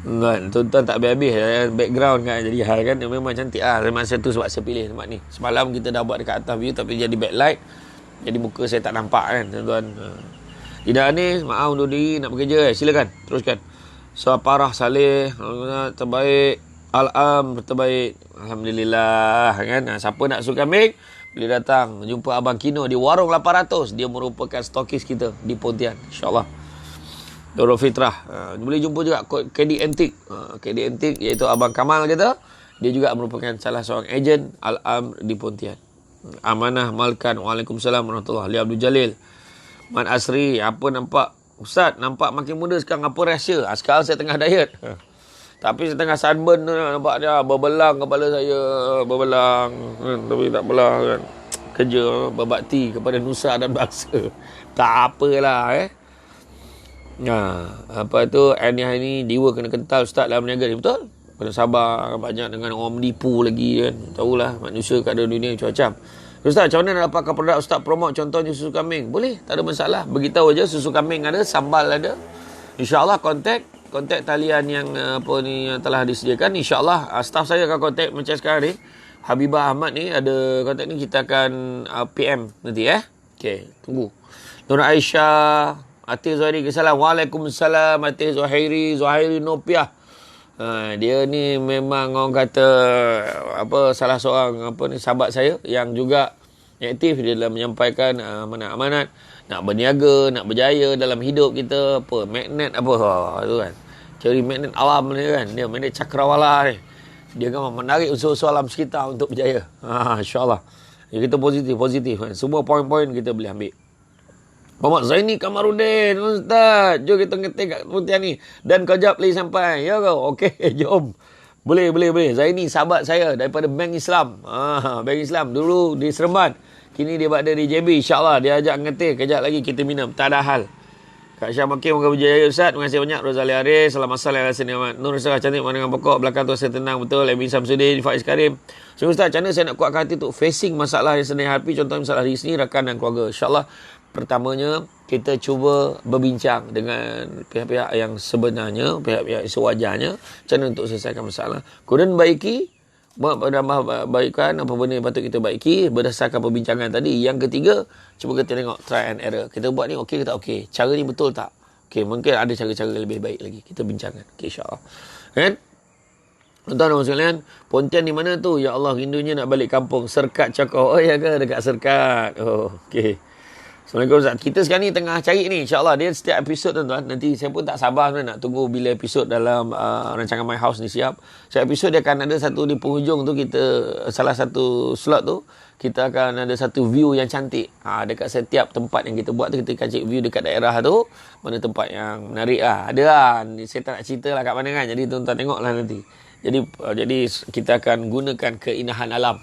Tuan-tuan tak habis-habis background kan, jadi hal kan, memang cantik masa tu sebab saya pilih tempat ni. Semalam kita dah buat dekat atas view tapi jadi backlight, jadi muka saya tak nampak kan tuan-tuan. Tidak ni, maaf undur diri nak bekerja, silakan teruskan. So Parah Saleh, terbaik. Al-Am terbaik, alhamdulillah kan. Siapa nak suka make, boleh datang jumpa Abang Kino di Warung 800. Dia merupakan stokis kita di Pontian, insya-Allah. Darul Fitrah, boleh jumpa juga KD Antique. KD Antique iaitu Abang Kamal kita. Dia juga merupakan salah seorang ejen Al-Am di Pontian. Amanah Malkan, Waalaikumsalam warahmatullahi wabarakatuh. Ali Abdul Jalil, Mat Asri, apa nampak? Ustaz, nampak makin muda sekarang. Apa rahsia? Sekarang saya tengah diet. Tapi saya tengah sunburn tu, nampak dia berbelang kepala saya. Berbelang. Tapi tak apalah kan. Kerja, berbakti kepada nusa dan bangsa. Tak apalah apa tu, ini jiwa kena kental Ustaz dalam berniaga ni. Betul? Kena sabar. Banyak dengan orang menipu lagi kan. Tahulah manusia keadaan dunia macam-macam. Ustaz, macam mana nak dapatkan produk Ustaz promote, contohnya susu kambing? Boleh, tak ada masalah. Beritahu aja susu kambing ada, sambal ada. InsyaAllah kontak talian yang yang telah disediakan. InsyaAllah staff saya akan kontak macam sekarang ni. Habibah Ahmad ni ada kontak ni, kita akan PM nanti Okey, tunggu. Nur Aisyah, Atik Zuhairi, kesalam. Waalaikumsalam Atik Zuhairi Nopiah. Dia ni memang orang kata salah seorang sahabat saya yang juga aktif dia dalam menyampaikan amanat-amanat nak berniaga, nak berjaya dalam hidup kita, magnet tu kan. Cari magnet alam ni kan, dia magnet cakrawala ni. Dia kan menarik unsur-unsur alam sekitar untuk berjaya. InsyaAllah. Kita positif kan. Semua poin-poin kita boleh ambil. Muhammad Zaini Kamaruddin, Ustaz, jom kita ngetik kat putihan ni. Dan kau jawab lagi sampai. Ya kau? Okey, jom. Boleh. Zaini sahabat saya daripada Bank Islam. Bank Islam. Dulu di Seremban. Kini dia berada di JB. InsyaAllah dia ajak ngetik. Kejap lagi kita minum. Tak ada hal. Kak Syah Makin, moga berjaya Ustaz. Terima kasih banyak. Rozali Aris. Selamat salam. Nur Sarah cantik dengan pokok. Belakang tu saya tenang betul. Amin Samsudin. Faiz Karim. So Ustaz, macam mana saya nak kuatkan hati untuk facing masalah yang sedang hadapi. Contohnya masalah diri sendiri, rakan dan keluarga. InsyaAllah. Pertamanya, kita cuba berbincang dengan pihak-pihak yang sebenarnya, pihak-pihak yang sewajarnya, macam mana untuk selesaikan masalah. Kemudian baikkan apa benda yang patut kita baiki berdasarkan perbincangan tadi. Yang ketiga, cuba kita tengok try and error. Kita buat ni okey ke tak okey? Cara ni betul tak? Okey, mungkin ada cara-cara lebih baik lagi. Kita bincangkan. Okey, insyaAllah. Kan? Tuan-tuan dan sekalian, Pontian di mana tu? Ya Allah, rindunya nak balik kampung. Serkat Cakor. Oh ya ke? Dekat Serkat. Oh, okey. Assalamualaikum Ustaz. Kita sekarang ni tengah cari ni. InsyaAllah dia setiap episod tuan-tuan. Nanti saya pun tak sabar nak tunggu bila episod dalam rancangan My House ni siap. Setiap episod dia akan ada satu di penghujung tu, kita salah satu slot tu kita akan ada satu view yang cantik. Dekat setiap tempat yang kita buat tu, kita akan cek view dekat daerah tu. Mana tempat yang menarik lah. Ada lah. Saya tak nak cerita lah kat mana kan. Jadi tuan-tuan tengok lah nanti. Jadi kita akan gunakan keindahan alam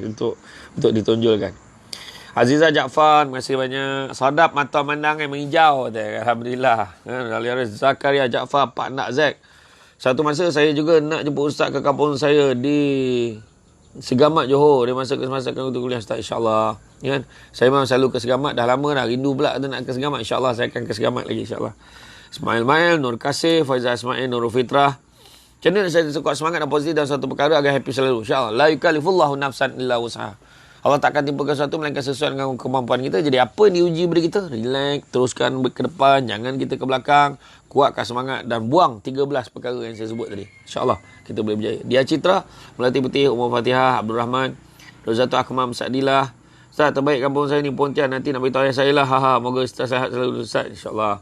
untuk ditonjolkan. Azizah Jaafar, terima kasih banyak. Sadap mata mandang yang menghijau. Alhamdulillah. Zakaria Jaafar, Pak Nak Zack. Satu masa saya juga nak jemput Ustaz ke kampung saya di Segamat, Johor. Dia masa kesemasakan untuk kuliah Ustaz, insyaAllah. Kan? Saya memang selalu ke Segamat. Dah lama dah. Rindu pula nak ke Segamat. InsyaAllah saya akan ke Segamat lagi, insyaAllah. Ismail Mail, Nur Kasih, Faizal Ismail, Nurul Fitrah. Macam mana saya sekuat semangat dan positif dalam satu perkara agar happy selalu? InsyaAllah. La yukallifullahu nafsan illa wus'aha. Allah takkan timpakan sesuatu melainkan sesuai dengan kemampuan kita. Jadi apa yang diuji pada kita? Relax, teruskan ke depan, jangan kita ke belakang. Kuatkan semangat dan buang 13 perkara yang saya sebut tadi. InsyaAllah kita boleh berjaya. Dia Citra, Melati Putih, Umar Fatihah, Abdul Rahman, Rozatul Akmam, Sa'dilah. Ustaz, terbaik kampung saya ni Pontian. Nanti nak beritahu ayah saya lah. Moga Ustaz sihat selalu Ustaz, insyaAllah.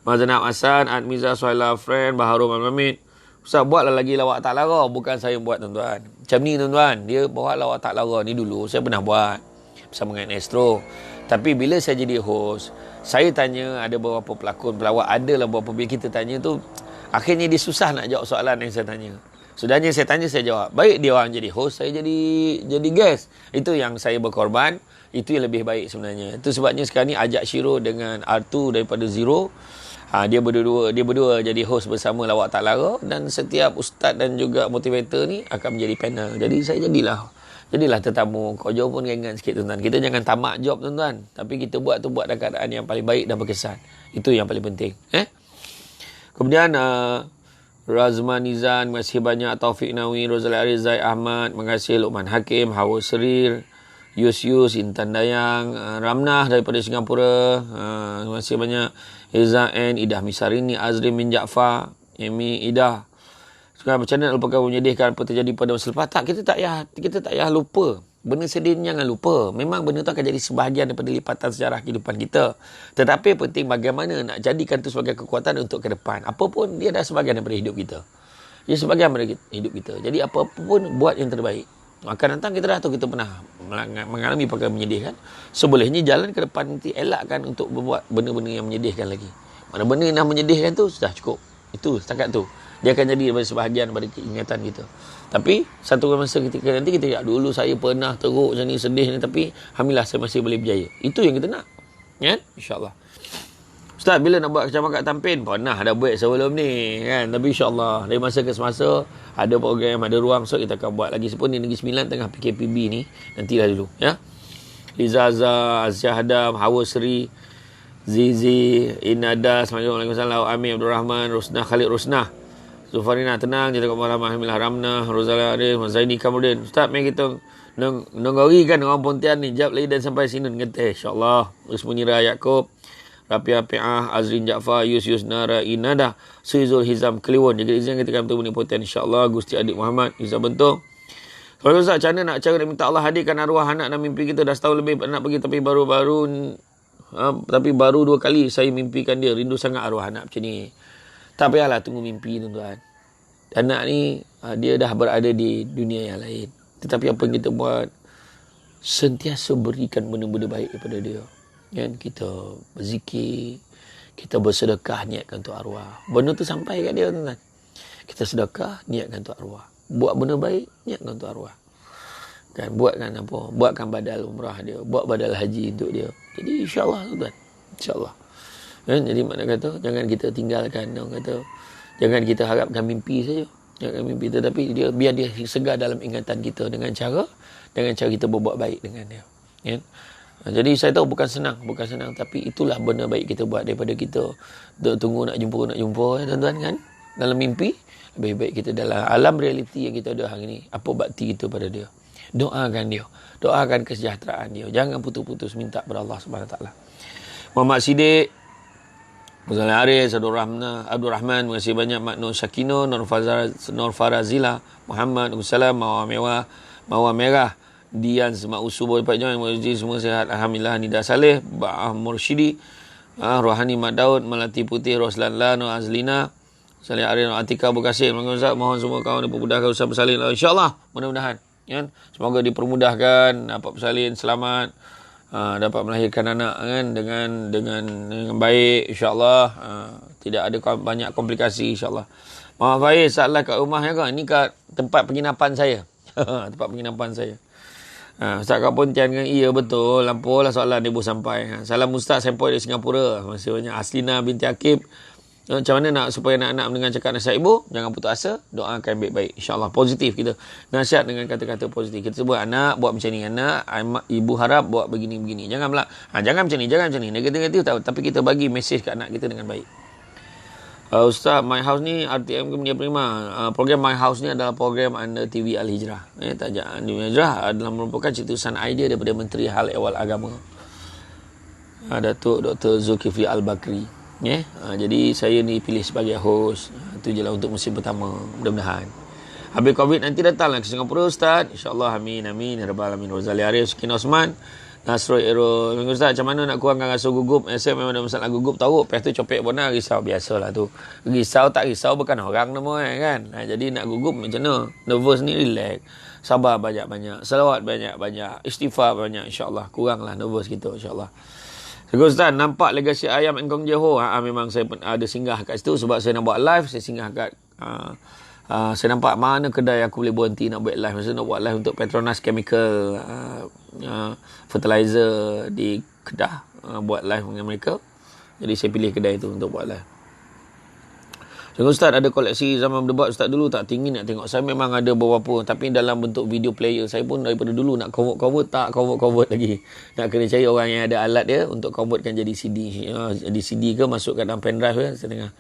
Mazanab Hasan, Admiza Suhaila Friend, Baharul Mamit. Ustaz, buatlah lagi lawak tak lara. Bukan saya buat tuan-tuan. Macam ni tuan-tuan. Dia buat lawak tak lara ni dulu. Saya pernah buat. Bersama dengan Astro. Tapi bila saya jadi host, saya tanya ada beberapa pelakon, pelawak. Adalah beberapa bila kita tanya tu. Akhirnya dia susah nak jawab soalan yang saya tanya. Sudahnya saya tanya, saya jawab. Baik dia orang jadi host, saya jadi guest. Itu yang saya berkorban. Itu yang lebih baik sebenarnya. Itu sebabnya sekarang ni ajak Shiro dengan R2 daripada Zero. Dia berdua jadi host bersama Lawak Tak Lara, dan setiap ustaz dan juga motivator ni akan menjadi panel. Jadi saya jadilah tetamu. Kau jawab pun ringan sikit tuan-tuan. Kita jangan tamak job tuan-tuan, tapi kita buat dalam keadaan yang paling baik dan berkesan. Itu yang paling penting. Kemudian Razman Nizan, terima kasih banyak. Taufik Nawi, Rozali Aris, Zaid Ahmad, terima kasih. Luqman Hakim, Hawa Serir, Yus, Intan Dayang, Ramnah daripada Singapura, terima kasih banyak. Iza N, Idah Misarini, Azrin bin Jaafar, Amy Idah. Sekarang macam mana lupakan menyedihkan apa terjadi pada masa lepas? Tak, kita tak payah lupa. Benda sedih ni jangan lupa. Memang benda tu akan jadi sebahagian daripada lipatan sejarah kehidupan kita. Tetapi penting bagaimana nak jadikan tu sebagai kekuatan untuk ke depan. Apapun dia dah sebahagian daripada hidup kita. Dia sebahagian daripada hidup kita. Jadi apa pun buat yang terbaik. Akan datang kita dah tahu kita pernah mengalami perkara menyedihkan. Sebolehnya jalan ke depan nanti elakkan untuk membuat benda-benda yang menyedihkan lagi. Mana benda yang menyedihkan tu sudah cukup. Itu setakat tu. Dia akan jadi sebahagian daripada keingatan kita. Tapi satu masa ketika nanti kita tak dulu saya pernah teruk macam ni, sedih ni, tapi alhamdulillah saya masih boleh berjaya. Itu yang kita nak. Kan? InsyaAllah. Ustaz, bila nak buat kecam akad tampin? Pernah dah buat sebelum ni kan. Tapi insyaAllah dari masa ke semasa ada program, ada ruang, so kita akan buat lagi. Sepun di Negeri Sembilan tengah PKPB ni, nantilah dulu ya. Lizaza, Aziah Hadam, Hawa Seri, Zizi, Inada, Assalamualaikum, Amin, Abdul Rahman, Rusnah, Khalid Rusnah, Zufarina, tenang, Jatuh Kamal Rahman, Hamilah Ramnah, Rozalia Arif, Zaini Kamudin. Ustaz, mari kita nenggorikan orang Pontian ni, jap lagi dan sampai sini ngeteh, insyaAllah. Usmunira Yaakob, Rapiah Pi'ah, Azrin Jaafar, Yus Nara Inada, Suizul Hizam Kliwon. Jaga izin kita akan bertemu di Pontian insyaAllah. Gusti Adik Muhammad Izzah Bentuk. Kalau Ustaz, macam mana nak cara nak minta Allah hadirkan arwah anak dalam mimpi kita? Dah setahun lebih nak pergi, tapi baru 2 kali saya mimpikan dia. Rindu sangat arwah anak macam ni. Tak payahlah tunggu mimpi, tuan-tuan. Anak ni dia dah berada di dunia yang lain. Tetapi apa yang kita buat, sentiasa berikan benda-benda baik kepada dia. Kan, kita berzikir, kita bersedekah, niatkan untuk arwah. Benda tu sampai kat dia, tuan-tuan. Kita sedekah, niatkan untuk arwah. Buat benda baik, niatkan untuk arwah. Kan, buatkan apa? Buatkan badal umrah dia, buat badal haji untuk dia. Jadi insya-Allah, tuan-tuan. Insya-Allah. Kan, jadi makna kata, jangan kita tinggalkan, orang kata, jangan kita harapkan mimpi saja. Jangan mimpi, tetapi dia biar dia segar dalam ingatan kita dengan cara kita berbuat baik dengan dia. Kan? Jadi saya tahu bukan senang, tapi itulah benda baik kita buat daripada kita tunggu nak jumpa ya, tuan-tuan kan. Dalam mimpi, lebih baik kita dalam alam realiti yang kita ada hari ni. Apa bakti kita pada dia? Doakan dia. Doakan kesejahteraan dia. Jangan putus-putus minta kepada Allah Subhanahu Wa Taala. Muhammad Siddiq, Muzali Aris, Abdul Rahman, terima kasih banyak. Makno Syakino, Nur Farazila, Muhammad, Salam, Mawar Merah, Dian Semak Usubo, Pak Johan, semua sihat alhamdulillah. Nida Saleh, Ba'ah Mursyidi, Rohani Mat Daud, Melati Putih, Roslan Lano, Azlina, Salih Arin, Atika Bukasir. Mohon semua kawan dipermudahkan usaha bersalin, insyaAllah, mudah-mudahan kan? Semoga dipermudahkan, dapat bersalin selamat, dapat melahirkan anak kan dengan baik, insyaAllah. Tidak ada banyak komplikasi, insyaAllah. Muhammad Faiz, saatlah kat rumah ya kan? Ini kat tempat penginapan saya. Tempat penginapan saya. Ustaz kat Pontian kan? Iya betul. Lampulah soalan dia sampai. Salam Ustaz Sempoi dari Singapura. Masih banyak. Aslina binti Akib. Macam mana nak supaya anak-anak mendengar cakap nasihat ibu? Jangan putus asa. Doakan baik-baik. InsyaAllah positif kita. Nasihat dengan kata-kata positif. Kita sebut anak buat macam ni. Anak, ibu harap buat begini-begini. Jangan pula. Jangan macam ni. Negatif tak. Tapi kita bagi mesej ke anak kita dengan baik. Ustaz, My House ni RTM ke Media Prima. Program My House ni adalah program under TV Al-Hijrah. Tajuk TV Al-Hijrah adalah merupakan cetusan idea daripada Menteri Hal Ehwal Agama, Datuk Dr. Zulkifli Al-Bakri. Jadi saya ni pilih sebagai host. Itu je lah untuk musim pertama. Mudah-mudahan habis COVID nanti datanglah ke Singapura Ustaz. InsyaAllah, amin. Ya Rabbal Alamin. Rozali Arif, Sukin Osman, Nasrul Erol. Ustaz, macam mana nak kurangkan rasa gugup? Saya memang ada masalah gugup tahu. Lepas tu copek pun risau. Biasalah tu. Risau tak risau bukan orang nama kan. Jadi nak gugup macam mana? Nervous ni relax. Sabar banyak-banyak. Salawat banyak-banyak. Istighfar banyak, insyaAllah. Kuranglah nervous kita, insyaAllah. Ustaz, nampak legasi ayam Engkong Johor. Memang saya ada singgah kat situ sebab saya nak buat live. Saya singgah kat saya nampak mana kedai aku boleh berhenti nak buat live. Maksudnya nak buat live untuk Petronas Chemical fertilizer di Kedah, buat live dengan mereka. Jadi saya pilih kedai itu untuk buat live. Ustaz, ada koleksi zaman berdebat Ustaz dulu tak? Tinggi nak tengok. Saya memang ada beberapa, tapi dalam bentuk video player. Saya pun daripada dulu nak convert tak convert lagi. Nak kena cari orang yang ada alat dia untuk convertkan jadi CD. Jadi CD ke masukkan dalam pendrive ya. Saya tengah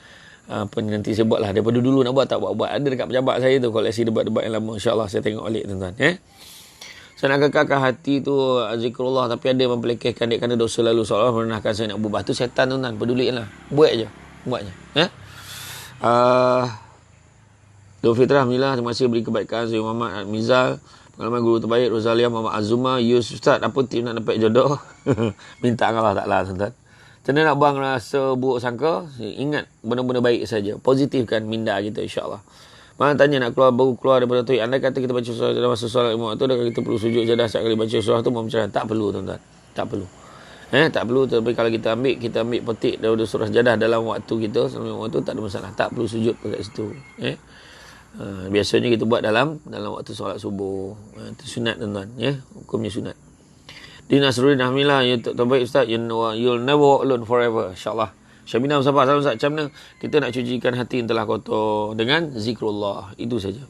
nanti saya buat lah. Daripada dulu nak buat tak buat. Ada dekat pejabat saya tu koleksi debat-debat yang lama. InsyaAllah saya tengok balik tuan-tuan. Saya nak kekalkan hati tu zikrullah, tapi ada yang mempelekehkan dia kerana dosa lalu seolah merenahkan saya nak berubah. Tu setan tuan-tuan. Pedulikanlah. Buatnya. Dua fitrah, alhamdulillah. Terima kasih beri kebaikan Sayyid Muhammad Mizal, pengalaman guru terbaik Rozalia Muhammad Azuma. Ustaz, apa tip nak dapat jodoh? Minta Allah Ta'ala tuan-tuan. Tanda nak buang rasa buruk sangka. Ingat benda-benda baik saja. Positifkan minda kita, insyaAllah. Mana tanya nak keluar, baru keluar daripada tauhid. Andai kata kita baca surah dalam masa solat 5 waktu, adakah kita perlu sujud jadah setiap kali baca surah tu? Mempercayai. Tak perlu, tuan-tuan. Tak perlu. Tak perlu. Tapi kalau kita ambil petik daripada surah jadah dalam waktu kita, selama waktu, tak ada masalah. Tak perlu sujud dekat situ. Biasanya kita buat dalam waktu solat subuh. Itu sunat, tuan-tuan. Hukumnya sunat. Di Nasruddin Ahmilah, ya terbaik Ustaz, you'll never walk alone forever, insyaAllah. Syabina Musafah, salam Ustaz, macam mana kita nak cucikan hati yang telah kotor? Dengan zikrullah, itu saja.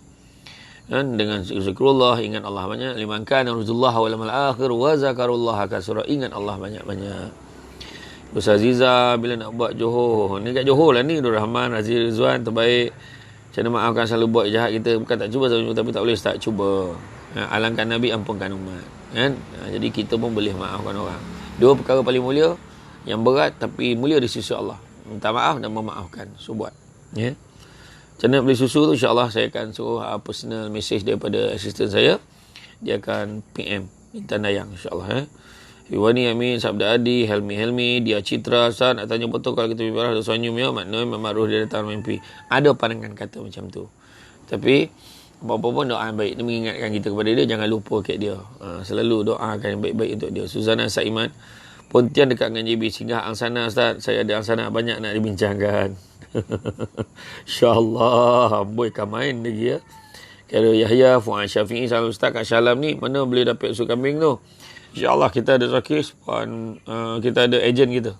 Dengan zikrullah, ingat Allah banyak. Liman kana yarjullaha wal yawmal akhir wa zakarullaha katsira, ingat Allah banyak-banyak. Ustaz Aziza, bila nak buat Johor, ni kat Johor lah ni, Nur Rahman, Razil Rizwan, terbaik. Macam mana maafkan selalu buat jahat kita, bukan tak cuba, tapi tak boleh Ustaz, cuba. Alangkan Nabi, ampunkan umat. Jadi kita pun boleh maafkan orang. Dua perkara paling mulia, yang berat tapi mulia di sisi Allah. Minta maaf dan memaafkan. So buat. Macam mana beli susu tu, insyaAllah saya akan suruh personal message daripada asisten saya. Dia akan PM Intan Dayang, insyaAllah. Iwani Amin, Sabda Adi, Helmi, Dia Citra, Ustaz nak tanya betul kalau kita berbicara ada suanyum ya, maknanya memang roh dia datang mimpi. Ada pandangan kata macam tu. Tapi apa-apa pun doa yang baik. Dia mengingatkan kita kepada dia, jangan lupa kat dia. Selalu doakan yang baik-baik untuk dia. Suzana Saiman, Pontian dekat dengan JB, singgah angsana Ustaz. Saya ada angsana banyak nak dibincangkan. InsyaAllah. Amboi kan main lagi ya. Kalau Yahya, Fuad Syafi'i, salam Ustaz kat Syalam ni, mana boleh dapat susu kambing tu? InsyaAllah kita ada rakis, kita ada ejen kita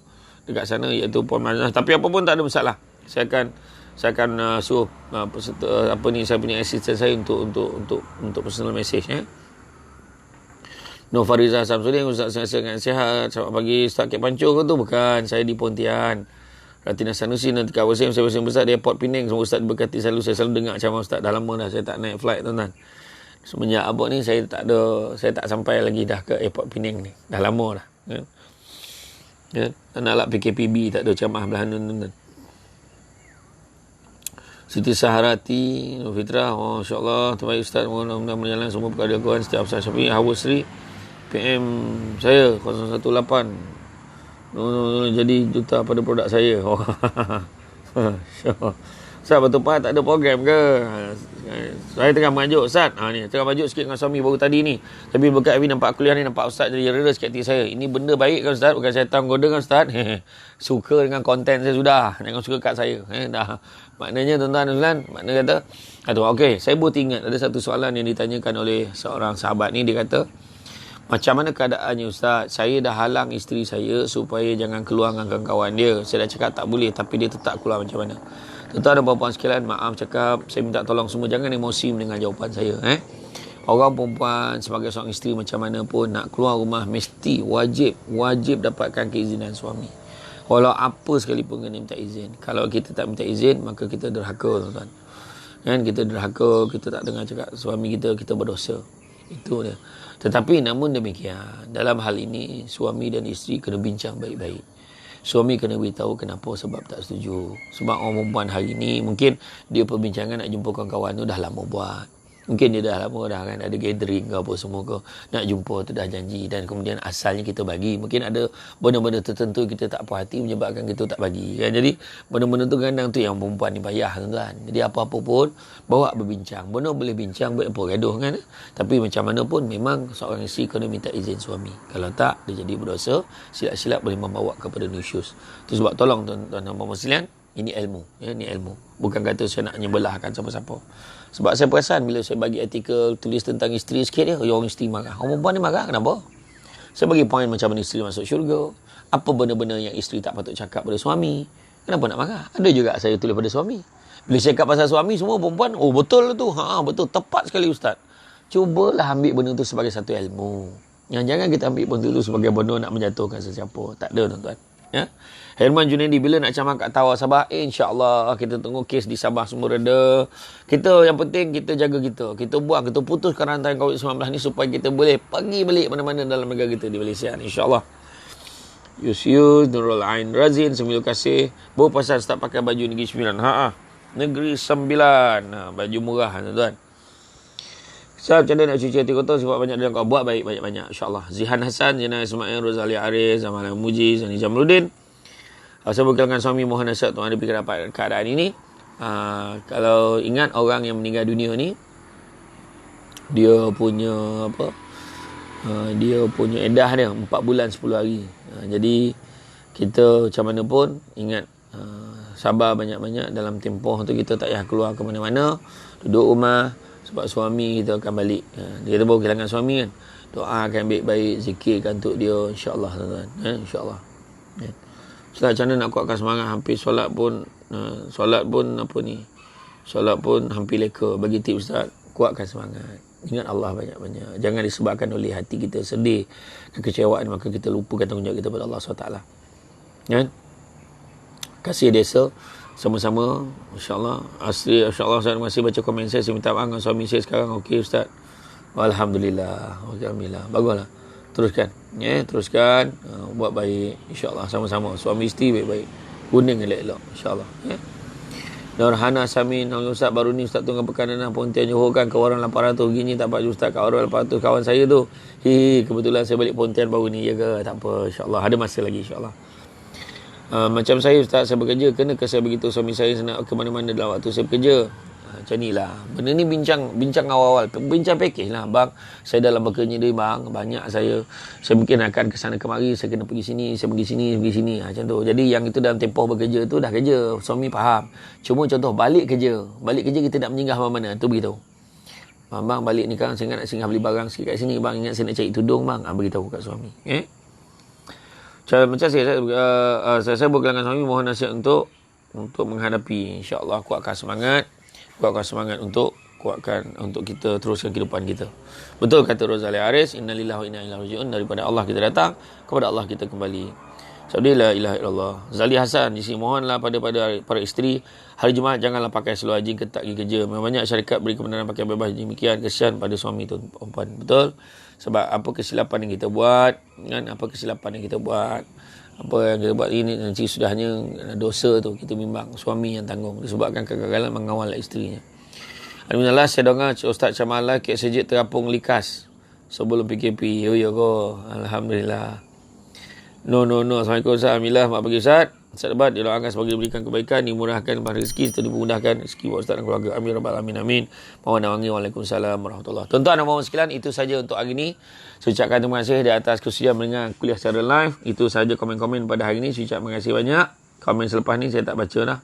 dekat sana, iaitu Puan Mazah. Tapi apa pun tak ada masalah. Saya akan suruh saya punya asisten saya untuk personal message Nur Fariza Samsudin, Ustaz saya dengan sihat. Selamat pagi Ustaz Kek Pancung tu? Bukan, saya di Pontian. Ratina Sanusi nanti Kak Wasim, saya Wasim Besar di Airport Penang. Semua Ustaz berkati selalu. Saya selalu dengar macam Ustaz. Dah lama dah saya tak naik flight, tuan-tuan. Semenjak abang ni saya tak sampai lagi dah ke Airport Penang ni. Dah lama dah. Anak PKPB tak ada camah belah tuan-tuan. Siti Saharati, Nur Fitrah, insyaAllah terbaik Ustaz. Mudah-mudahan berjalan semua perkara dilakukan setiap Ustaz Syafi'i. Hawa Sri, PM saya 018 jadi juta pada produk saya. Ustaz betul Pak tak ada program ke? Saya tengah mengajuk Ustaz. Ni tengah mengajuk sikit dengan suami baru tadi ni. Tapi berkat Abi nampak kuliah ni, nampak Ustaz jadi reda sikit hati saya. Ini benda baik kan Ustaz? Bukan saya goda kan Ustaz? Suka dengan konten saya sudah. Jangan suka kat saya. Dah. Maknanya tuan-tuan, makna kata, okey, saya baru ingat ada satu soalan yang ditanyakan oleh seorang sahabat ni. Dia kata, macam mana keadaannya Ustaz? Saya dah halang isteri saya supaya jangan keluar dengan kawan-kawan dia. Saya dah cakap tak boleh, tapi dia tetap keluar. Macam mana? Tuan-tuan dan puan-puan sekalian, maaf cakap, saya minta tolong semua, jangan emosi mendengar jawapan saya. Orang perempuan sebagai seorang isteri macam mana pun nak keluar rumah mesti wajib dapatkan keizinan suami. Walau apa sekalipun kena minta izin. Kalau kita tak minta izin, maka kita derhaka, tuan-tuan. Kita derhaka, kita tak dengar cakap suami kita berdosa. Itu dia. Tetapi namun demikian, dalam hal ini suami dan isteri kena bincang baik-baik. Suami kena beritahu kenapa sebab tak setuju. Sebab orang perempuan hari ni mungkin dia perbincangan nak jumpa kawan-kawan tu dah lama buat. Mungkin dia dah lama dah kan ada gathering ke apa semua ke. Nak jumpa tu dah janji dan kemudian asalnya kita bagi. Mungkin ada benda-benda tertentu kita tak puas hati menyebabkan kita tak bagi. Kan? Jadi benda-benda tu kadang tu yang perempuan ni payah tuan-tuan. Jadi apa-apa pun bawa berbincang. Benda boleh bincang buat apa gaduh kan. Tapi macam mana pun memang seorang isteri kena minta izin suami. Kalau tak dia jadi berdosa. Silap-silap boleh membawa kepada nusyus. Itu sebab tolong tuan-tuan dan puan-puan sekalian. Ini ilmu. Ini ilmu. Bukan kata saya nak nyebelahkan siapa-siapa. Sebab saya perasan bila saya bagi artikel tulis tentang isteri sikit dia, orang isteri marah. Orang perempuan ni marah kenapa? Saya bagi poin macam mana isteri masuk syurga. Apa benda-benda yang isteri tak patut cakap pada suami. Kenapa nak marah? Ada juga saya tulis pada suami. Bila saya cakap pasal suami, semua perempuan, oh betul tu. Betul. Tepat sekali Ustaz. Cubalah ambil benda tu sebagai satu ilmu. Jangan kita ambil benda tu sebagai benda nak menjatuhkan sesiapa. Tak ada tuan-tuan. Ya? Herman Junaidi, bila nak camah kat Tawau Sabah, insyaAllah kita tunggu kes di Sabah semua reda. Kita yang penting kita jaga kita buang, kita putuskan rantai COVID-19 ni supaya kita boleh pergi balik mana-mana dalam negara kita di Malaysia ni, insyaAllah. Yus Nurul Ain Razin, sembilan kasih. Baru pasal start pakai baju Negeri 9. Negeri 9. Baju murah tuan-tuan. Ustaz, macam mana nak cuci hati kotor sebab banyak dalam kau buat baik banyak insyaAllah. Zihan Hassan, Zina Ismail, Rozali Arif, Zaman Muji, Zani Jamluddin. Saya berkenalkan suami mohon nasihat untuk hadapi keadaan ini. Kalau ingat orang yang meninggal dunia ni, dia punya apa, dia punya edah dia 4 bulan 10 hari. Jadi kita macam mana pun ingat, sabar banyak-banyak dalam tempoh tu. Kita tak payah keluar ke mana-mana, duduk rumah, sebab suami kita akan balik. Dia kata baru kehilangan suami kan, doakan baik-baik, zikirkan untuk dia, insyaAllah tuan-tuan, insyaAllah. Ustaz, macam mana nak kuatkan semangat? Hampir solat pun hampir leka. Bagi tips Ustaz, kuatkan semangat, ingat Allah banyak-banyak, jangan disebabkan oleh hati kita sedih, kekecewaan, maka kita lupakan tanggungjawab kita pada Allah SWT. Kan? Kasih desa sama-sama, insyaAllah. Asli, insyaAllah Ustaz, terima kasih baca komen saya minta maaf dengan suami saya sekarang. Okey Ustaz, Alhamdulillah, Alhamdulillah, baguslah. Teruskan, teruskan, buat baik, insyaAllah, sama-sama, suami isteri baik-baik, guna dengan elok-elok, insyaAllah. Nurhana Samin, Ustaz, baru ni Ustaz tunggu pekanan Pontian Johor kan, ke warung 800 gini tak apa Ustaz, kat warung 800 kawan saya tu. Kebetulan saya balik Pontian baru ni, ya ke? Tak apa, insyaAllah, ada masa lagi, insyaAllah. Macam saya Ustaz, saya bekerja, kena ke saya beritahu suami saya nak ke mana-mana dalam waktu saya bekerja? Macam ni lah. Benda ni bincang awal-awal, bincang package lah. Bang, saya dalam bekerja ni bang, banyak saya mungkin akan ke sana kemari, saya kena pergi sini, saya pergi sini, macam tu. Jadi yang itu dalam tempoh bekerja tu dah kerja, suami faham. Cuma contoh balik kerja kita nak menyenggah mana-mana, tu beritahu. Bang, balik ni kan saya nak singgah beli barang sikit kat sini bang, ingat saya nak cari tudung bang, beritahu kat suami. Macam saya berkelangan suami, mohon nasihat untuk menghadapi, insya-Allah kuatkan semangat untuk kita teruskan kehidupan kita. Betul kata Rozali Aris, innalillahi wa inna ilaihi raji'un, daripada Allah kita datang, kepada Allah kita kembali. Sabda la ilaha illallah. Zali Hasan di sini, mohonlah pada para isteri, hari Jumaat janganlah pakai seluar jeans ketat pergi kerja. Memang banyak syarikat beri kebenaran pakai bebas demikian, kesian pada suami tu perempuan. Betul? Sebab apa kesilapan yang kita buat, kan? Apa yang kita buat ini nanti sudahnya dosa tu kita bimbang, suami yang tanggung disebabkan kegagalan mengawal isterinya. Alhamdulillah, saya dengar Ustaz Camala Kek Sejid terapung likas sebelum PKP. Ya ko. Alhamdulillah. No. Assalamualaikum Ustaz. Alhamdulillah, mak bagi Ustaz. Ustaz Debat didoakan sebagai berikan kebaikan, dimurahkan rezeki, serta dimudahkan rezeki buat Ustaz dan keluarga. Amin rabbal alamin. Amin. Mohon nawangi. Waalaikumsalam warahmatullahi. Tuan-tuan dan puan sekalian, itu saja untuk hari ini. Saya ucapkan terima kasih di atas kesudian mendengar kuliah secara live. Itu saja komen-komen pada hari ini. Saya ucapkan terima kasih banyak. Komen selepas ni saya tak baca dah.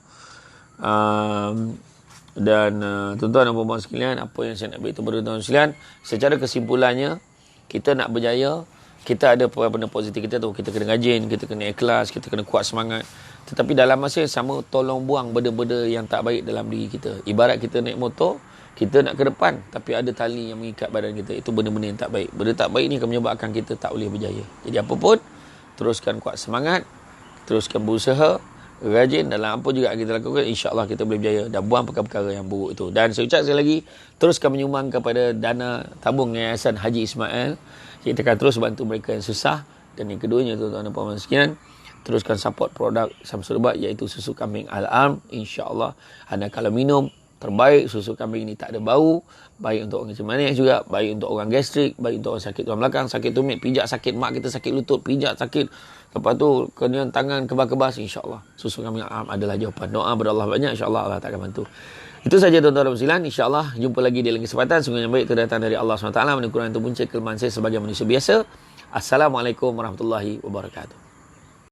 Tuan-tuan dan puan sekalian, apa yang saya nak beritahu kepada tuan-tuan sekalian, secara kesimpulannya, kita nak berjaya, kita ada benda positif kita tu. Kita kena rajin, kita kena ikhlas, kita kena kuat semangat. Tetapi dalam masa yang sama, tolong buang benda-benda yang tak baik dalam diri kita. Ibarat kita naik motor, kita nak ke depan, tapi ada tali yang mengikat badan kita. Itu benda-benda yang tak baik. Benda tak baik ni akan menyebabkan kita tak boleh berjaya. Jadi apa pun, teruskan kuat semangat, teruskan berusaha, rajin dalam apa juga kita lakukan, insya-Allah kita boleh berjaya dan buang perkara-perkara yang buruk itu. Dan saya ucap sekali lagi, teruskan menyumbang kepada dana tabung Yayasan Haji Ismail. Kita akan terus bantu mereka yang susah. Dan yang keduanya, tuan-tuan dan puan sekalian, teruskan support produk Samsul Debat, iaitu susu kambing Al-Am. InsyaAllah, anda kalau minum terbaik, susu kambing ini tak ada bau, baik untuk orang kecil manis juga, baik untuk orang gastrik, baik untuk orang sakit tulang belakang, sakit tumit, pijak sakit, mak kita sakit lutut, pijak sakit, lepas tu kena tangan kebas-kebas, insyaAllah susu kambing Al-Am adalah jawapan. Doa kepada Allah banyak, insyaAllah Allah tak akan bantu. Itu saja tuan-tuan dan puan, insyaAllah jumpa lagi di lain kesempatan. Sungguh yang baik itu datang dari Allah SWT. Mana kurang itu punca kelemahan saya sebagai manusia biasa. Assalamualaikum warahmatullahi wabarakatuh.